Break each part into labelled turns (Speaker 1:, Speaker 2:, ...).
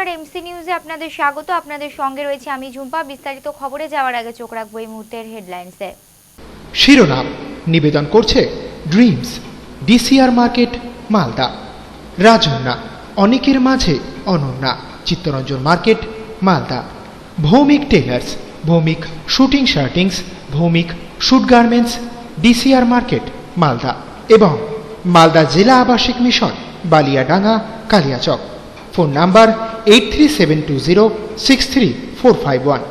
Speaker 1: নমস্কার, এমসি নিউজে আপনাদের স্বাগত। আপনাদের সঙ্গে রয়েছে আমি ঝুম্পা। বিস্তারিত খবরে যাওয়ার আগে চোখ রাখবো এই মুহূর্তের হেডলাইন্সে।
Speaker 2: শিরোনাম নিবেদন করছে Dreams, DCR market, Malda. Rajanya অনেকের মাঝে অনন্যা, Chittaranjan market, Malda. Bhowmick tailors, Bhowmick suiting shirtings, Bhowmick suit garments, DCR market, Malda এবং মালদা জেলা আবাসিক mission, Baliadanga, Kaliachak. Phone number 8372063451।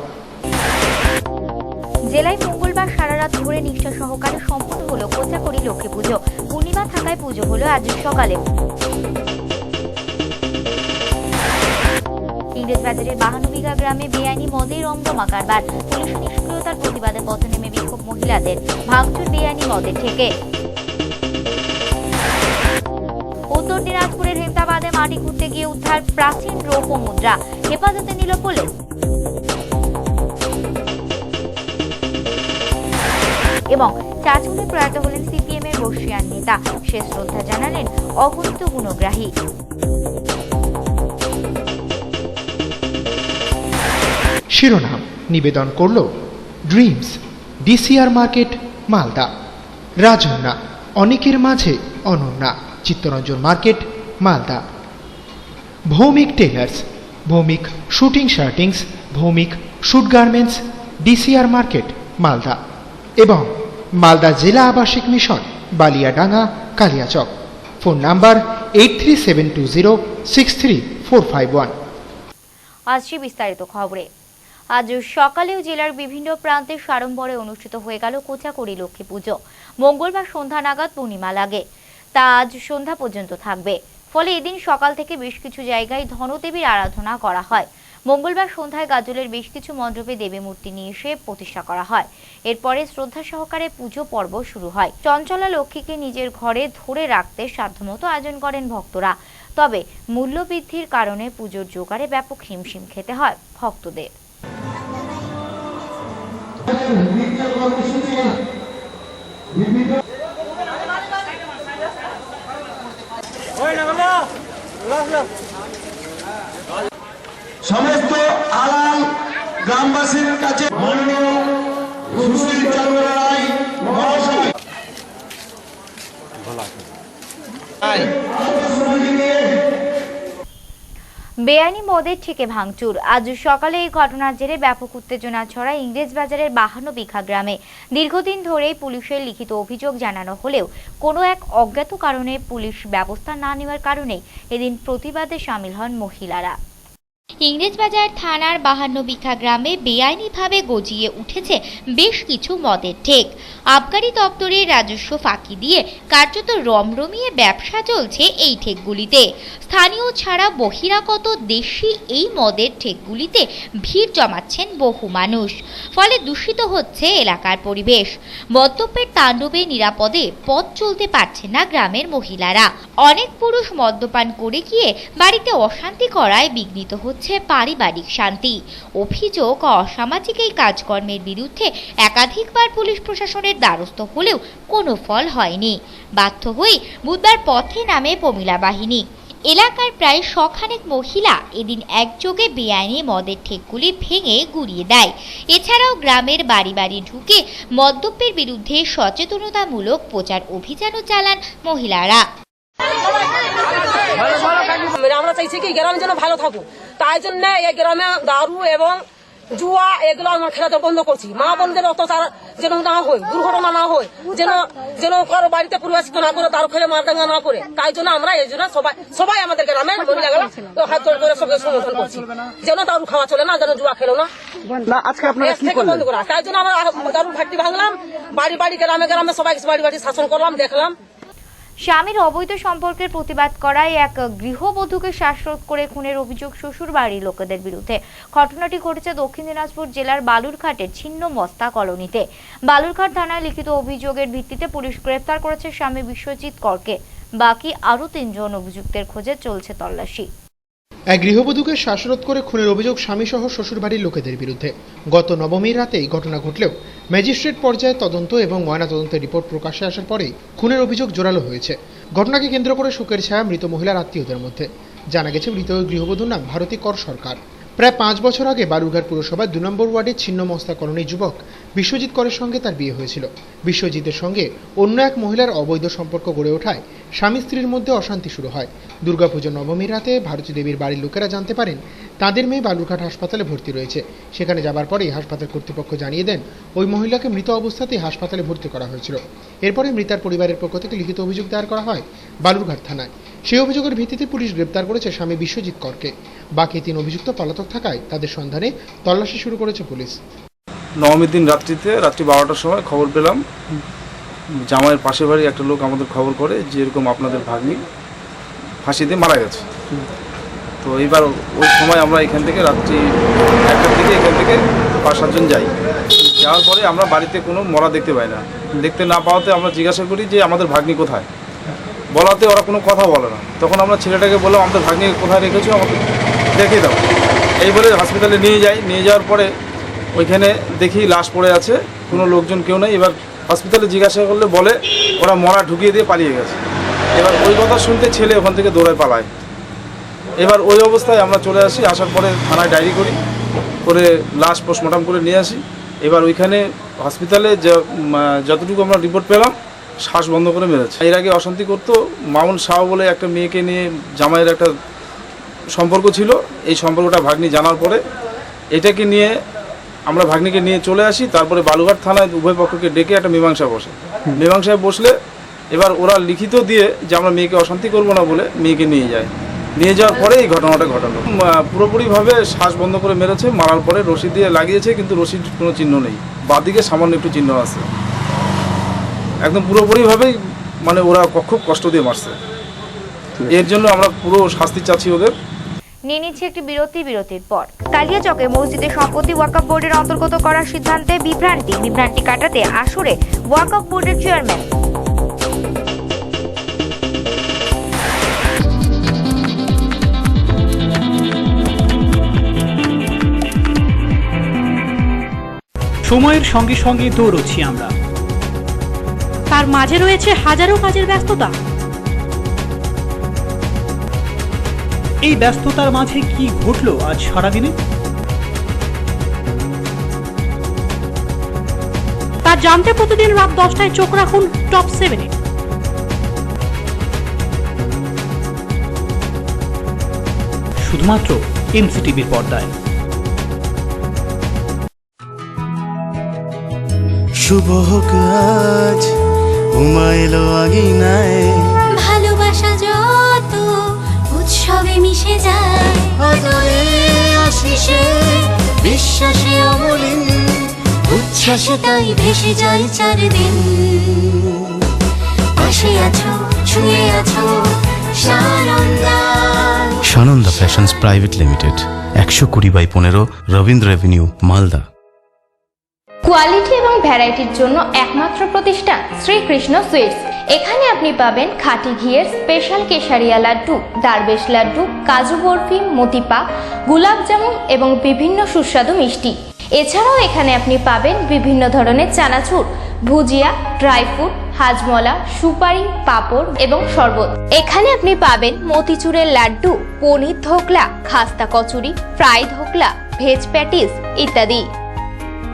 Speaker 1: জেলায় মঙ্গলবার সারা রাত ধরে নিষ্ঠা সহকারে সম্পন্ন হলো কোচাকরি লক্ষ্মী পুজো। পূর্ণিমা থাকায় পুজো হলো আজ সকালে। ইংরেজবাজারের 52 বিঘা গ্রামে বেআইনি মদের রমরমা কারবার। পুলিশ নিষ্ক্রিয়তার প্রতিবাদে পথে নেমে বিক্ষোভ মহিলাদের। ভাঙচুর বেআইনি মদের থেকে। উত্তর দিনাজপুরের হেমতাবাদে মাটি খুঁড়তে গিয়ে উদ্ধার প্রাচীন রৌপ্য মুদ্রা। হেফাজতে নিল পুলিশ। এবং চাচুলে প্রয়াত হলেন সিপিএম এর বর্ষিয়ান নেতা। শেষ শ্রদ্ধা জানালেন অগণিত গুণগ্রাহী।
Speaker 2: শিরোনাম নিবেদন করল Dreams, DCR market, Malda. Rajanya অনেকের মাঝে অনন্যা, Chittaranjan market, Malda. Bhowmick tailors, Bhowmick suiting shirtings, Bhowmick suit garments, DCR market, Malda এবং মালদা জেলা আবাসিক mission, Baliadanga, Kaliachak. Phone number 8372063451।
Speaker 1: আসছি বিস্তারিত খবরে। আজ সকালেও জেলার বিভিন্ন প্রান্তে সাড়ম্বরে অনুষ্ঠিত হয়ে গেল কোচাকরি লক্ষ্মী পুজো। মঙ্গলবার সন্ধ্যা নাগাদ পূর্ণিমা লাগে, তা আজ সন্ধ্যা পর্যন্ত থাকবে। ফলে এদিন সকাল থেকে বেশ কিছু জায়গায় ধনদেবীর আরাধনা করা হয়। মঙ্গলবার সন্ধ্যায় গাজলের বেশ কিছু মণ্ডপে দেবী মূর্তি নিয়ে এসে প্রতিষ্ঠা করা হয়। এরপরে শ্রদ্ধা সহকারে পুজো পর্ব শুরু হয়। চঞ্চলা লক্ষ্মীকে নিজের ঘরে ধরে রাখতে সাধ্যমতো আয়োজন করেন ভক্তরা। তবে মূল্য বৃদ্ধির কারণে পুজোর জোগাড়ে ব্যাপক হিমশিম খেতে হয় ভক্তদের।
Speaker 3: সমস্ত আলাল গ্রামবাসীর কাছে মাননীয় সুশীল চন্দ্র রায় মহাশয়
Speaker 1: বেআইনি মদের থেকে ভাঙচুর। আজ সকালে এই ঘটনার জেরে ব্যাপক উত্তেজনা ছড়ায় ইংরেজবাজারের 52 বিঘা গ্রামে। দীর্ঘদিন ধরেই পুলিশের লিখিত অভিযোগ জানানো হলেও কোনো এক অজ্ঞাত কারণে পুলিশ ব্যবস্থা না নেওয়ার কারণেই এদিন প্রতিবাদে সামিল হন মহিলারা। ইংরেজবাজার থানার 52 বিঘা গ্রামে বেআইনিভাবে গজিয়ে উঠেছে বেশ কিছু মদের ঠেক। আবগারি দপ্তরের রাজস্ব ফাঁকি দিয়ে কার্যত রমরমিয়ে ব্যবসা চলছে এই ঠেকগুলিতে। স্থানীয় ছাড়া বহিরাগত দেশি এই মদের ঠেকগুলিতে ভিড় জমাচ্ছেন বহু মানুষ। ফলে দূষিত হচ্ছে এলাকার পরিবেশ। মদ্যপের তাণ্ডবে নিরাপদে পথ চলতে পারছে না গ্রামের মহিলারা। অনেক পুরুষ মদ্যপান করে গিয়ে বাড়িতে অশান্তি করায় বিঘ্নিত হচ্ছে পারিবারিক শান্তি। অভিযোগ, অসামাজিক এই কাজকর্মের বিরুদ্ধে একাধিকবার পুলিশ প্রশাসনের দ্বারস্থ হলেও কোনো ফল হয়নি। বাধ্য হয়ে বুধবার পথে নামে প্রমিলা বাহিনী। এলাকার প্রায় শখানেক মহিলা এদিন একযোগে বেআইনি মদের ঠেকগুলি ভেঙে গুড়িয়ে দেয়। এছাড়াও গ্রামের বাড়ি বাড়ি ঢুকে মদ্যপের বিরুদ্ধে সচেতনতামূলক প্রচার অভিযানও চালান মহিলারা।
Speaker 4: আমরা চাইছি কি গ্রাম যেন ভালো থাকুক, তাই জন্য এই গ্রামে দারু এবং জুয়া এগুলো আমরা খেলাতে বন্ধ করছি। মা বোনদের অত্যাচার যেন না হয়, দুর্ঘটনা না হয়, যেন কারো বাড়িতে পরিবেশিত না করে, দারু খেলে মারদাঙ্গা না করে। তাই জন্য আমরা এই জন্য সবাই আমাদের গ্রামের মহিলাগুলো হাত জোড় করে সবাই সমর্থন করছি, যেন দারু খাওয়া চলে না, যেন জুয়া খেলো না, আজকে বন্ধ করা। তাই জন্য আমরা দারু ভাটি ভাঙলাম, বাড়ি বাড়ি গ্রামে গ্রামে সবাই বাড়ি বাড়ি শাসন করলাম, দেখলাম।
Speaker 1: স্বামীর অবৈধ সম্পর্কের প্রতিবাদ করায় এক গৃহবধূকে শ্বাসরোধ করে খুনের অভিযোগ শ্বশুর বাড়ির লোকেদের বিরুদ্ধে। ঘটনাটি ঘটেছে দক্ষিণ দিনাজপুর জেলার বালুরঘাটের ছিন্ন মস্তা কলোনিতে। বালুরঘাট থানায় লিখিত অভিযোগের ভিত্তিতে পুলিশ গ্রেফতার করেছে স্বামী বিশ্বজিৎ করকে। বাকি আরও 3 জন অভিযুক্তের খোঁজে চলছে তল্লাশি।
Speaker 2: এক গৃহবধূকে শ্বাসরোধ করে খুনের অভিযোগ স্বামীসহ শ্বশুরবাড়ির লোকেদের বিরুদ্ধে। গত নবমীর রাতে এই ঘটনা ঘটলেও ম্যাজিস্ট্রেট পর্যায়ে তদন্ত এবং ময়নাতদন্তের রিপোর্ট প্রকাশ্যে আসার পরেই খুনের অভিযোগ জোরালো হয়েছে। ঘটনাকে কেন্দ্র করে শোকের ছায়া মৃত মহিলার আত্মীয়দের মধ্যে। জানা গেছে মৃত ওই গৃহবধূর নাম ভারতী কর সরকার। প্রায় 5 বছর আগে বালুরঘাট পুরসভার 2 নম্বর ওয়ার্ডের ছিন্নমস্তা কলোনির যুবক বিশ্বজিৎ করের সঙ্গে তার বিয়ে হয়েছিল। বিশ্বজিতের সঙ্গে অন্য এক মহিলার অবৈধ সম্পর্ক গড়ে ওঠায় স্বামী স্ত্রীর মধ্যে অশান্তি শুরু হয়। দুর্গাপুজো নবমীর রাতে ভারতী দেবীর বাড়ির লোকেরা জানতে পারেন তাদের মেয়ে বালুরঘাট হাসপাতালে ভর্তি রয়েছে। সেখানে যাবার পরেই হাসপাতাল কর্তৃপক্ষ জানিয়ে দেন ওই মহিলাকে মৃত অবস্থাতেই হাসপাতালে ভর্তি করা হয়েছিল। এরপরে মৃতার পরিবারের পক্ষ থেকে লিখিত অভিযোগ দায়ের করা হয় বালুরঘাট থানায়। সেই অভিযোগের ভিত্তিতে পুলিশ গ্রেপ্তার করেছে স্বামী বিশ্বজিৎ করকে। বাকি 3 অভিযুক্ত পলাতক থাকায় তাদের সন্ধানে তল্লাশি শুরু করেছে পুলিশ।
Speaker 5: নবমীর দিন রাত্রি 12টার সময় খবর পেলাম, জামাইয়ের পাশের বাড়ি একটা লোক আমাদের খবর করে যে এরকম আপনাদের ভাগ্নি ফাঁসি দিয়ে মারা গেছে। তো এইবার ওই সময় আমরা এখান থেকে রাত্রি 1টার দিকে এখান থেকে 5-7 জন যাই। যাওয়ার পরে আমরা বাড়িতে কোনো মরা দেখতে পাই না। দেখতে না পাওয়াতে আমরা জিজ্ঞাসা করি যে আমাদের ভাগ্নি কোথায়, বলাতে ওরা কোনো কথা বলে না। তখন আমরা ছেলেটাকে বললাম আমাদের ভাগ্নি কোথায় রেখেছো আমাকে দেখে দাও, এই বলে হসপিটালে নিয়ে যাই। নিয়ে যাওয়ার পরে ওইখানে দেখি লাশ পড়ে আছে, কোনো লোকজন কেউ নেই। এবার হসপিটালে জিজ্ঞাসা করলে বলে ওরা মরা ঢুকিয়ে দিয়ে পালিয়ে গেছে। এবার ওই কথা শুনতে ছেলে ওখান থেকে দৌড়ায় পালায়। এবার ওই অবস্থায় আমরা চলে আসি, আসার পরে থানায় ডায়েরি করি, করে লাশ পোস্টমর্টম করে নিয়ে আসি। এবার ওইখানে হসপিটালে যতটুকু আমরা রিপোর্ট পেলাম শ্বাস বন্ধ করে মেরেছে। এর আগে অশান্তি করতো, মামুন শাহ বলে একটা মেয়েকে নিয়ে জামাইয়ের একটা সম্পর্ক ছিল। এই সম্পর্কটা ভাগ্নি জানার পরে এটাকে নিয়ে আমরা ভাগ্নিকে নিয়ে চলে আসি। তারপরে বালুরঘাট থানায় উভয় পক্ষকে ডেকে একটা মীমাংসা বসে। মীমাংসায় বসলে এবার ওরা লিখিত দিয়ে যে আমরা মেয়েকে অশান্তি করবো না বলে মেয়েকে নিয়ে যায়। নিয়ে যাওয়ার পরে এই ঘটনাটা ঘটালো। পুরোপুরিভাবে শ্বাস বন্ধ করে মেরেছে। মারার পরে রশি দিয়ে লাগিয়েছে, কিন্তু রশির কোনো চিহ্ন নেই, বাদিকে সামান্য একটু চিহ্ন আছে। একদম পুরোপুরিভাবেই মানে ওরা খুব কষ্ট দিয়ে মারছে। এর জন্য আমরা পুরো শাস্তি চাচ্ছি ওদের।
Speaker 1: নিয়ে নিচ্ছে একটি বিরতির পর কালিয়াচকে মসজিদে সম্পত্তি ওয়াকফ বোর্ডের অন্তর্গত করার সিদ্ধান্তে বিভ্রান্তি কাটাতে আসরে ওয়াকফ বোর্ডের চেয়ারম্যান।
Speaker 6: সময়ের সঙ্গে সঙ্গে দৌড়চ্ছি আমরা, তার মাঝে রয়েছে হাজারো কাজের ব্যস্ততা। এই ব্যস্ততার মাঝে কি ঘটলো আজ সারাদিনে, তা জানতে প্রতিদিন রাত 10টায় চোখ রাখুন টপ 7-এ। শুধুমাত্র এমসিটিভির পর্দায়।
Speaker 7: শুভ হোক আজ উমাইলো আগিনায়,
Speaker 8: ভালোবাসা যত উৎসবে মিশে যায়,
Speaker 7: আদরে আশিসে বিশ্বাসে অমলিন, উচ্ছ্বাসে তাই ভেসে যায় চারদিন। পাশে আছো, ছুঁয়ে আছো, Sananda.
Speaker 9: Sananda fashions private limited, 120/15 Rabindra avenue, Malda.
Speaker 1: Quality এবং ভ্যারাইটির জন্য একমাত্র প্রতিষ্ঠান শ্রীকৃষ্ণ সুইটস। এখানে আপনি পাবেন খাঁটি ঘিয়ের স্পেশাল কেশারিয়া লাড্ডু, দারবেশ লাড্ডু, কাজু বরফি, মতিপা, গোলাপ জামুন এবং বিভিন্ন সুস্বাদু মিষ্টি। এছাড়াও এখানে আপনি পাবেন বিভিন্ন ধরনের চানাচুর, ভুজিয়া, ড্রাই ফ্রুট, হাজমলা, সুপারি, পাঁপড় এবং শরবত। এখানে আপনি পাবেন মতিচুরের লাড্ডু, পনির ধোকলা, খাস্তা kachori, fry dhokla, veg patties ইত্যাদি।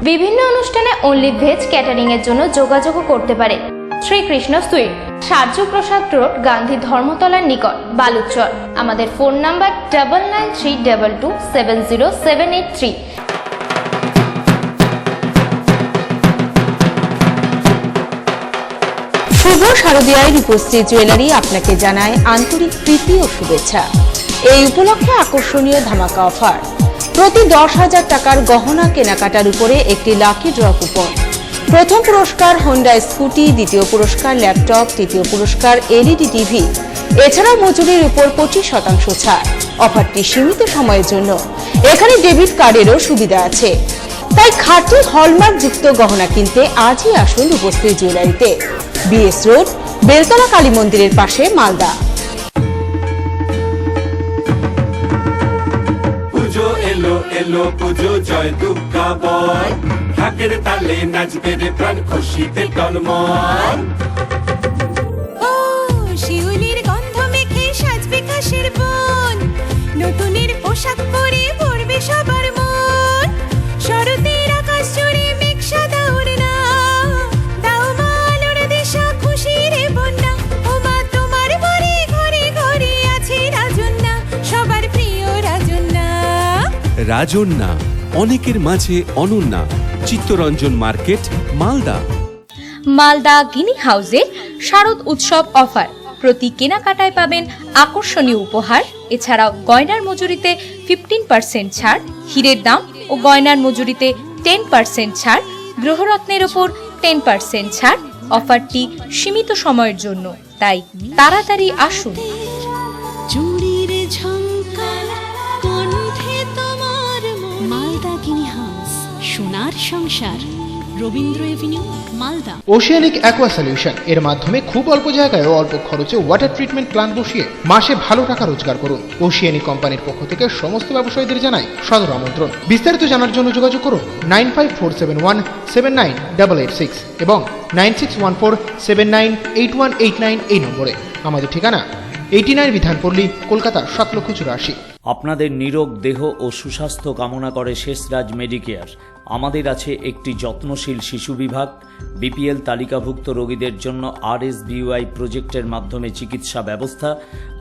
Speaker 1: বিভিন্ন অনুষ্ঠানে অনলি ভেজ ক্যাটারিং এর জন্য যোগাযোগ করতে পারেন শ্রীকৃষ্ণ সুইট, সার্যপ্রসাদ রোড, গান্ধী ধর্মতলার নিকট, বালুচর। আমাদের ফোন নাম্বার 9932270783।
Speaker 10: শুভ শারদীয়ায় রূপশ্রী জুয়েলারি আপনাকে জানায় আন্তরিক প্রীতি ও শুভেচ্ছা। এই উপলক্ষে আকর্ষণীয় ধামাকা অফার। প্রতি 10,000 টাকার গহনা কেনাকাটার উপরে একটি লাকি ড্র কুপন। প্রথম পুরস্কার হোন্ডা স্কুটি, দ্বিতীয় পুরস্কার ল্যাপটপ, তৃতীয় পুরস্কার এলইডি টিভি। এছাড়াও মজুরির উপর 25% ছাড়। অফারটি সীমিত সময়ের জন্য। এখানে ডেবিট কার্ডেরও সুবিধা আছে। তাই খাঁটি হলমার্ক যুক্ত গহনা কিনতে আজই আসুন রূপশ্রী জুয়েলারিতে, বিএস রোড, বেলতলা কালী মন্দিরের পাশে, মালদা।
Speaker 11: পুজো এলো এলো পুজো, জয় দুর্গা বল, ঢাকের তালে নাচবে রে প্রাণ, খুশিতে টনমন।
Speaker 8: ও শিউলির গন্ধ মেখে সাজবে খাসের বন,
Speaker 11: রাজন্যা, অনেকের মাঝে অনন্যা। চিত্তরঞ্জন মার্কেট, মালদা।
Speaker 10: মালদা গিনি হাউসে শারদ উৎসব অফার। প্রতি কেনাকাটায় পাবেন আকর্ষণীয় উপহার। এছাড়াও গয়নার মজুরিতে 15% ছাড়, হীরের দাম ও গয়নার মজুরিতে 10% ছাড়, গ্রহরত্নের ওপর 10% ছাড়। অফারটি সীমিত সময়ের জন্য, তাই তাড়াতাড়ি আসুন।
Speaker 7: চুড়ির ঝংকার কণ্ঠে তোমার মালদা গিনি হাউস, সোনার সংসার, Rabindra avenue, Malda.
Speaker 2: Oceanic aqua solution এর মাধ্যমে খুব অল্প জায়গায় ও অল্প খরচে ওয়াটার ট্রিটমেন্ট প্ল্যান্ট বসিয়ে মাসে ভালো টাকা রোজগার করুন। ওশিয়ানিক কোম্পানির পক্ষ থেকে সমস্ত ব্যবসায়ীদের জানাই সদর আমন্ত্রণ। বিস্তারিত জানার জন্য যোগাযোগ করুন 9547179886 এবং 9614798189 এই নম্বরে। আমাদের ঠিকানা 89 বিধানপল্লী, কলকাতা 7,84,00,000।
Speaker 12: আপনাদের নিরোগ দেহ ও সুস্বাস্থ্য কামনা করে শেষরাজ মেডিকেয়ার। আমাদের আছে একটি যত্নশীল শিশু বিভাগ। বিপিএল তালিকাভুক্ত রোগীদের জন্য RSBY প্রজেক্টের মাধ্যমে চিকিৎসা ব্যবস্থা,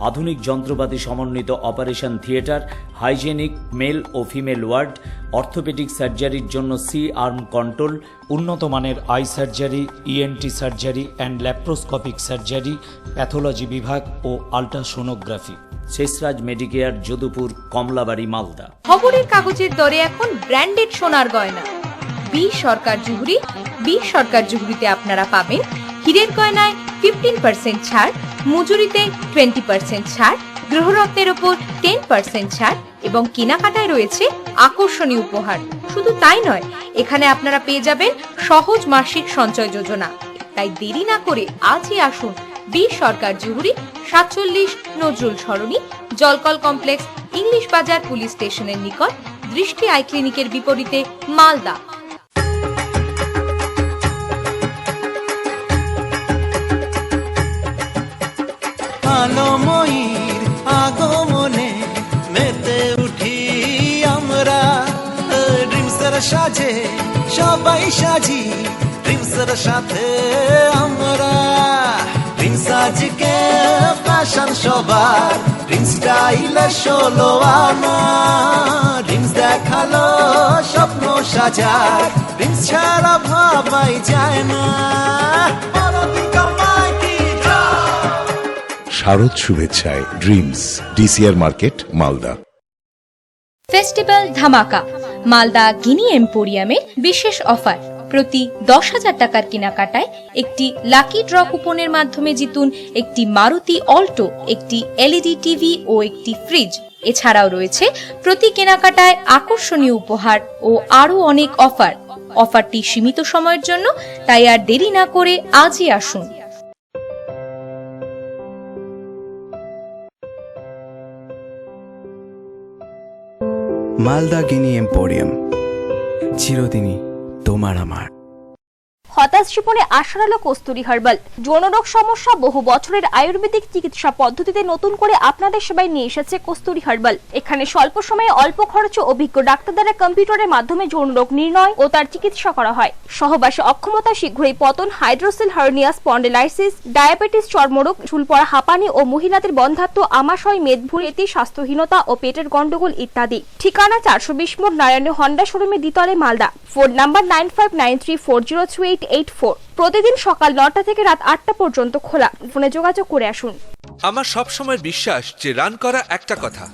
Speaker 12: আধুনিক যন্ত্রপাতি সমন্বিত অপারেশন থিয়েটার, হাইজেনিক মেল ও ফিমেল ওয়ার্ড, অর্থোপেডিক সার্জারির জন্য C-আর্ম কন্ট্রোল, উন্নত মানের I surgery, ENT surgery and laparoscopic surgery, pathology বিভাগ ও আল্ট্রাসোনোগ্রাফি। শেষরাজ মেডিকেয়ার, যদুপুর, কমলাবাড়ি, মালদা।
Speaker 10: খবরের কাগজের দরে এখন ব্র্যান্ডেড সোনার গয়না। বি সরকার জুহরি। বি সরকার জুহরিতে আপনারা পাবেন হীরের গয়নায় 15% ছাড়, মজুরিতে 20% ছাড়, গ্রহরত্নের ওপর 10% ছাড় এবং কেনাকাটায় রয়েছে আকর্ষণীয় উপহার। শুধু তাই নয়, এখানে আপনারা পেয়ে যাবেন সহজ মাসিক সঞ্চয় যোজনা। তাই দেরি না করে আজই আসুন বি সরকার জুহরি, 47 নজরুল সরণি, জলকল কমপ্লেক্স, ইংলিশ বাজার পুলিশ স্টেশনের নিকট, দৃষ্টি আই ক্লিনিকের বিপরীতে, মালদা।
Speaker 3: আলোময়ীর আগমনে মেতে উঠি আমরা, ড্রিমসের সাজে সবাই সাজি, ড্রিমসের সাথে আমরা। ড্রিমস আজকে ফ্যাশন সবার, ড্রিমস স্টাইলে 16 আনা, ড্রিমস দেখালো স্বপ্ন সাজার, ড্রিমস ছাড়া ভাবাই যায় না।
Speaker 13: শারদ শুভেচ্ছায় Dreams, DCR market, Malda.
Speaker 10: Festival ধামাকা। মালদা গিনি এম্পোরিয়ামের বিশেষ অফার। প্রতি 10,000 টাকার কেনাকাটায় একটি লাকি ড্র কুপনের মাধ্যমে জিতুন একটি মারুতি অল্টো, একটি LED টিভি ও একটি ফ্রিজ। এছাড়াও রয়েছে প্রতি কেনাকাটায় আকর্ষণীয় উপহার ও আরও অনেক অফার। অফারটি সীমিত সময়ের জন্য, তাই আর দেরি না করে আজই আসুন।
Speaker 14: মালদা গিনি এম্পোরিয়াম, চিরদিনই তোমার আমার।
Speaker 15: হতাশ জীবনে আশার আলো কস্তুরী হার্বাল। যৌনরোগ সমস্যা বহু বছরের আয়ুর্বেদিক চিকিৎসা পদ্ধতিতে নতুন করে আপনাদের সেবায় নিয়ে এসেছে কস্তুরী হার্বাল। এখানে স্বল্প সময়ে অল্প খরচে অভিজ্ঞ ডাক্তার দ্বারা কম্পিউটারের মাধ্যমে যৌনরোগ নির্ণয় ও তার চিকিৎসা করা হয়। সহবাসে অক্ষমতা, শীঘ্রই পতন, হাইড্রোসেল হার্নিয়া, স্পন্ডিলাইসিস, ডায়াবেটিস, চর্মরোগ, ঝুল পড়া, হাঁপানি ও মহিলাদের বন্ধ্যাত্ব, আমাশয়, মেদভুঁড়ি, স্বাস্থ্যহীনতা ও পেটের গন্ডগোল ইত্যাদি। ঠিকানা 420 মোড়, নারায়ণী হন্ডা শোরুমে, দ্বিতলে, মালদা। Phone number 9593402884। প্রতিদিন সকাল 9টা থেকে রাত 8টা পর্যন্ত খোলা। ফোনে যোগাযোগ করে আসুন।
Speaker 16: আমার সবসময় বিশ্বাস যে রান করা একটা কথা,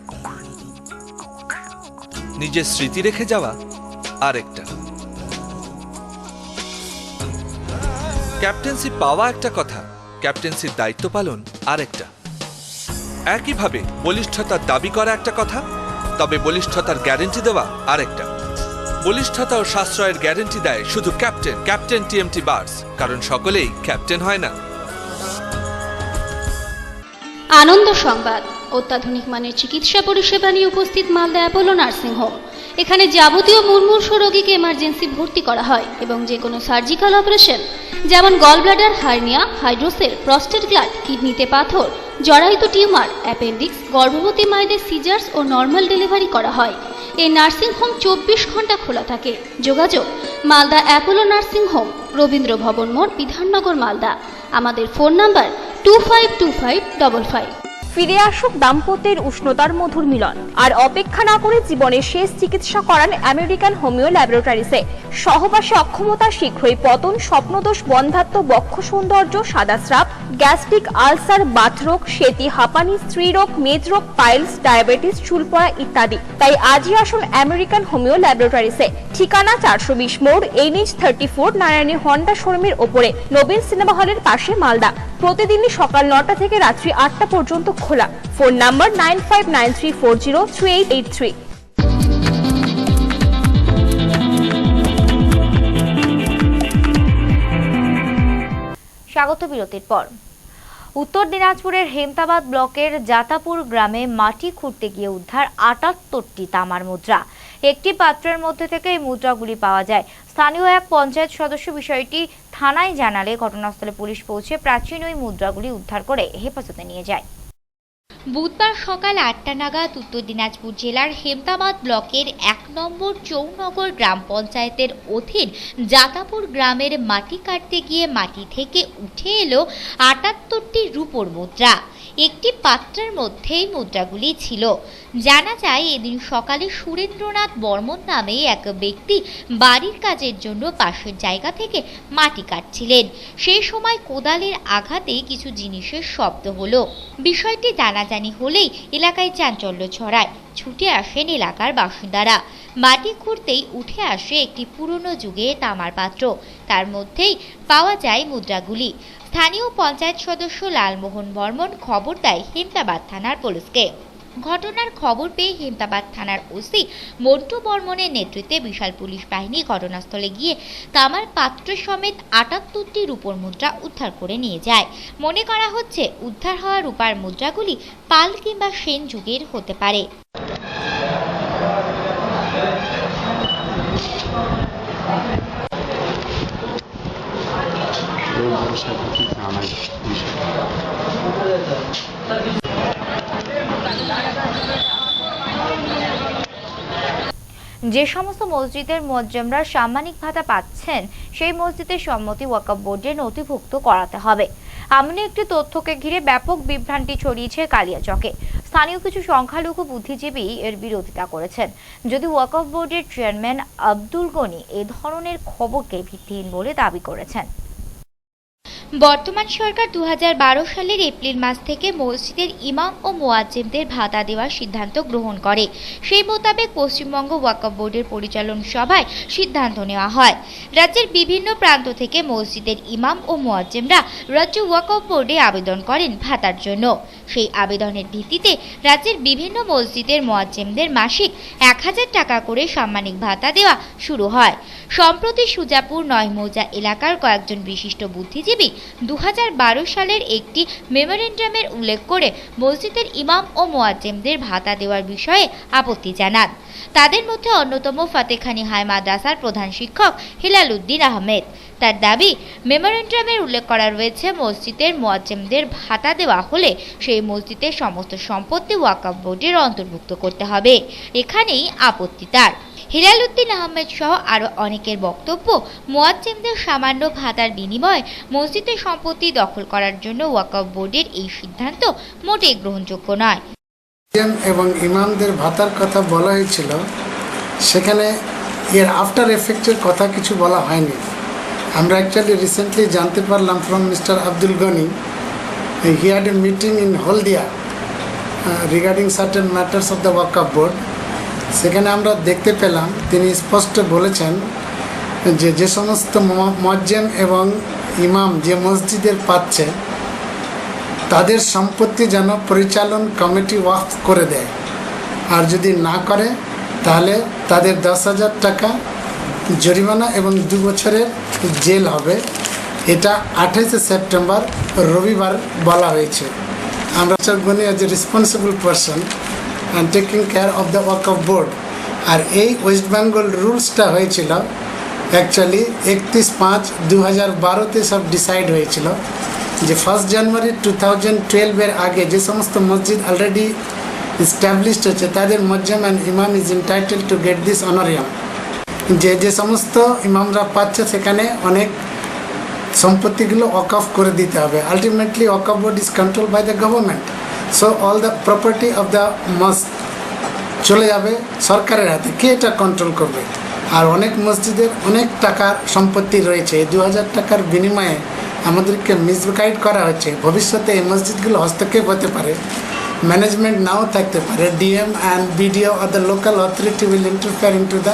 Speaker 16: নিজের স্মৃতি রেখে যাওয়া আরেকটা, ক্যাপ্টেন্সি পাওয়া একটা কথা, ক্যাপ্টেন্সির দায়িত্ব পালন আরেকটা। একইভাবে বলিষ্ঠতার দাবি করা একটা কথা, তবে বলিষ্ঠতার গ্যারেন্টি দেওয়া আরেকটা। বলিষ্ঠতা ও সাশ্রয়ের গ্যারেন্টি দেয় শুধু ক্যাপ্টেন TMT বার্স, কারণ সকলেই ক্যাপ্টেন হয় না।
Speaker 17: আনন্দ সংবাদ। অত্যাধুনিক মানের চিকিৎসা পরিষেবা নিয়ে উপস্থিত মালদা অ্যাপোলো নার্সিং হোম। এখানে যাবতীয় মুমূর্ষু রোগীকে এমার্জেন্সি ভর্তি করা হয় এবং যে কোনো সার্জিক্যাল অপারেশন, যেমন gallbladder, hernia, hydrocele, prostate gland, কিডনিতে পাথর, জরায়ুত টিউমার, অ্যাপেন্ডিক্স, গর্ভবতী মায়েদের সিজার্স ও নর্মাল ডেলিভারি করা হয়। এই নার্সিং হোম 24 ঘন্টা খোলা থাকে। যোগাযোগ Malda Apollo nursing home, Rabindra ভবন মোড়, বিধাননগর, মালদা। আমাদের ফোন নাম্বার 252555।
Speaker 15: ফিরে আসুক দাম্পত্যের উষ্ণতার মধুর মিলন। আর অপেক্ষা না করে জীবনের শেষ চিকিৎসা করান আমেরিকান হোমিও ল্যাবরেটরিজে। সহবাসে অক্ষমতা, শীঘ্রই পতন, স্বপ্নদোষ, বন্ধ্যাত্ব, বক্ষ সৌন্দর্য, সাদা স্রাব, গ্যাস্ট্রিক আলসার, বাতরোগ, সেতি, হাঁপানি, স্ত্রীরোগ, মেদরোগ, পাইলস, ডায়াবেটিস, চুল পড়া ইত্যাদি। তাই আজই আসুন আমেরিকান হোমিও ল্যাবরেটরিজে। ঠিকানা 420 মোড়, NH34, নারায়ণী হন্ডা শোরুমের ওপরে, নবীন সিনেমা হলের পাশে, মালদা। প্রতিদিনই সকাল 9টা থেকে রাত্রি 8টা পর্যন্ত খোলা। Phone number 9593403883।
Speaker 1: স্বাগত বিরতির পর। উত্তর দিনাজপুরের হেমতাবাদ ব্লকের জাতাপুর গ্রামে মাটি খুঁড়তে গিয়ে উদ্ধার 78টি তামার মুদ্রা। একটি পাত্রের মধ্যে থেকে এই মুদ্রাগুলি পাওয়া যায়। স্থানীয় এক পঞ্চায়েত সদস্য বিষয়টি থানায় জানালে ঘটনাস্থলে পুলিশ পৌঁছে প্রাচীন ওই মুদ্রাগুলি উদ্ধার করে হেফাজতে নিয়ে যায়।
Speaker 18: বুধবার সকাল 8টা নাগাদ উত্তর দিনাজপুর জেলার হেমতাবাদ ব্লকের 1 নম্বর চৌনগর গ্রাম পঞ্চায়েতের অধীন জাতাপুর গ্রামের মাটি কাটতে গিয়ে মাটি থেকে উঠে এলো 78টি রূপোর মুদ্রা। একটি পাত্রের মধ্যেই মুদ্রাগুলি ছিল। জানা যায় এদিন সকালে সুরেন্দ্রনাথ বর্মন নামে এক ব্যক্তি বাড়ির কাজের জন্য পাশের জায়গা থেকে মাটি কাটছিলেন। সেই সময় কোদালের আঘাতে কিছু জিনিসের শব্দ হলো। বিষয়টি জানাজানি হলেই এলাকায় চাঞ্চল্য ছড়ায়। ছুটে আসেন এলাকার বাসিন্দারা। মাটি খুঁড়তেই উঠে আসে একটি পুরনো যুগের তামার পাত্র। তার মধ্যেই পাওয়া যায় মুদ্রাগুলি। স্থানীয় পঞ্চায়েত সদস্য লালমোহন বর্মন খবর দেয় হেমতাবাদ থানার পুলিশকে। ঘটনার খবর পেয়ে হেমতাবাদ থানার ওসি মন্টু বর্মনের নেতৃত্বে বিশাল পুলিশ বাহিনী ঘটনাস্থলে গিয়ে তামার পাত্র সমেত 78টি রূপোর মুদ্রা উদ্ধার করে নিয়ে যায়। মনে করা হচ্ছে উদ্ধার হওয়া রূপার মুদ্রাগুলি পাল কিংবা সেন যুগের হতে পারে।
Speaker 1: যে সমস্ত মসজিদের মুয়াজ্জিমরা সাম্মানিক ভাতা পাচ্ছেন সেই মসজিদের সম্মতি ওয়াকফ বোর্ডে নথিভুক্ত করাতে হবে। এমন একটি তথ্যকে ঘিরে ব্যাপক বিভ্রান্তি ছড়িয়েছে কালিয়াচকে। স্থানীয় কিছু সংখ্যালঘু বুদ্ধিজীবী এর বিরোধিতা করেছেন। যদি ওয়াকফ বোর্ডের চেয়ারম্যান আব্দুল গনি এ ধরনের খবরকে ভিত্তিহীন বলে দাবি করেছেন।
Speaker 18: বর্তমান সরকার 2012 সালের এপ্রিল মাস থেকে মসজিদের ইমাম ও মুয়াজ্জিমদের ভাতা দেওয়ার সিদ্ধান্ত গ্রহণ করে। সেই মোতাবেক পশ্চিমবঙ্গ ওয়াকফ বোর্ডের পরিচালন সভায় সিদ্ধান্ত নেওয়া হয়। রাজ্যের বিভিন্ন প্রান্ত থেকে মসজিদের ইমাম ও মুয়াজ্জিমরা রাজ্য ওয়াকফ বোর্ডে আবেদন করেন ভাতার জন্য। সেই আবেদনের ভিত্তিতে রাজ্যের বিভিন্ন মসজিদের মুয়াজ্জিমদের মাসিক 1000 টাকা করে সাম্মানিক ভাতা দেওয়া শুরু হয়। সম্প্রতি সুজাপুর 9 মৌজা এলাকার কয়েকজন বিশিষ্ট বুদ্ধিজীবী 2012 সালের একটি মেমোরেন্ডামের উল্লেখ করে মসজিদের ইমাম ও মুয়াজ্জিমদের ভাতা দেওয়ার বিষয়ে আপত্তি জানান। তাদের মধ্যে অন্যতম ফাতেখানি হাই মাদ্রাসার প্রধান শিক্ষক হিলাল উদ্দিন আহমেদ। তার দাবি, মেমোরেন্ডামের উল্লেখ করা রয়েছে মসজিদের মুয়াজ্জিমদের ভাতা দেওয়া হলে সেই মসজিদের সমস্ত সম্পত্তি ওয়াকফ বোর্ডের অন্তর্ভুক্ত করতে হবে। এখানেই আপত্তি তার। হিলাল উদ্দিন আহমেদ সহ আরও অনেকের বক্তব্য, মুয়াজ্জিমদের সামান্য ভাতার বিনিময়ে মসজিদের সম্পত্তি দখল করার জন্য ওয়াকফ বোর্ডের এই সিদ্ধান্ত মোটেই গ্রহণযোগ্য নয়।
Speaker 19: এবং ইমামদের ভাতার কথা বলা হয়েছিল, সেখানে এর আফটার এফেক্টের কথা কিছু বলা হয়নি। আমরা অ্যাকচুয়ালি রিসেন্টলি জানতে পারলাম from mister Abdul Gani, he had a meeting in Haldia regarding certain matters of the Waqf board. সেখানে আমরা দেখতে পেলাম তিনি স্পষ্ট বলেছেন যে সমস্ত মুয়াজ্জিম এবং ইমাম যে মসজিদের পাচ্ছে তাদের সম্পত্তি যেন পরিচালন কমিটি ওয়াকফ করে দেয়, আর যদি না করে তাহলে তাদের 10,000 টাকা জরিমানা এবং 2 বছরের জেল হবে। এটা 28 সেপ্টেম্বর রবিবার বলা হয়েছে। আমরা গনি as a responsible person and taking care of the Waqf board. আর এই ওয়েস্ট বেঙ্গল রুলসটা হয়েছিল অ্যাকচুয়ালি 31/5/2012 সব ডিসাইড হয়েছিল যে 1 জানুয়ারি 2012 আগে যে সমস্ত মসজিদ অলরেডি এস্টাবলিশড হচ্ছে তাদের মুয়াজ্জিম অ্যান্ড ইমাম is entitled to get this honorarium. যে সমস্ত ইমামরা পাচ্ছে সেখানে অনেক সম্পত্তিগুলো ওয়াকফ করে দিতে হবে। আলটিমেটলি ওয়াকফ board is control by the government, so all the property of the mosque চলে যাবে সরকারের হাতে। কে এটা কন্ট্রোল করবে? আর অনেক মসজিদের অনেক টাকার সম্পত্তি রয়েছে, এই 2000 টাকার বিনিময়ে আমাদেরকে মিসগাইড করা হচ্ছে। ভবিষ্যতে এই মসজিদগুলো হস্তক্ষেপ হতে পারে, ম্যানেজমেন্ট নাও থাকতে পারে, DM and BDO or the local authority will interfere into the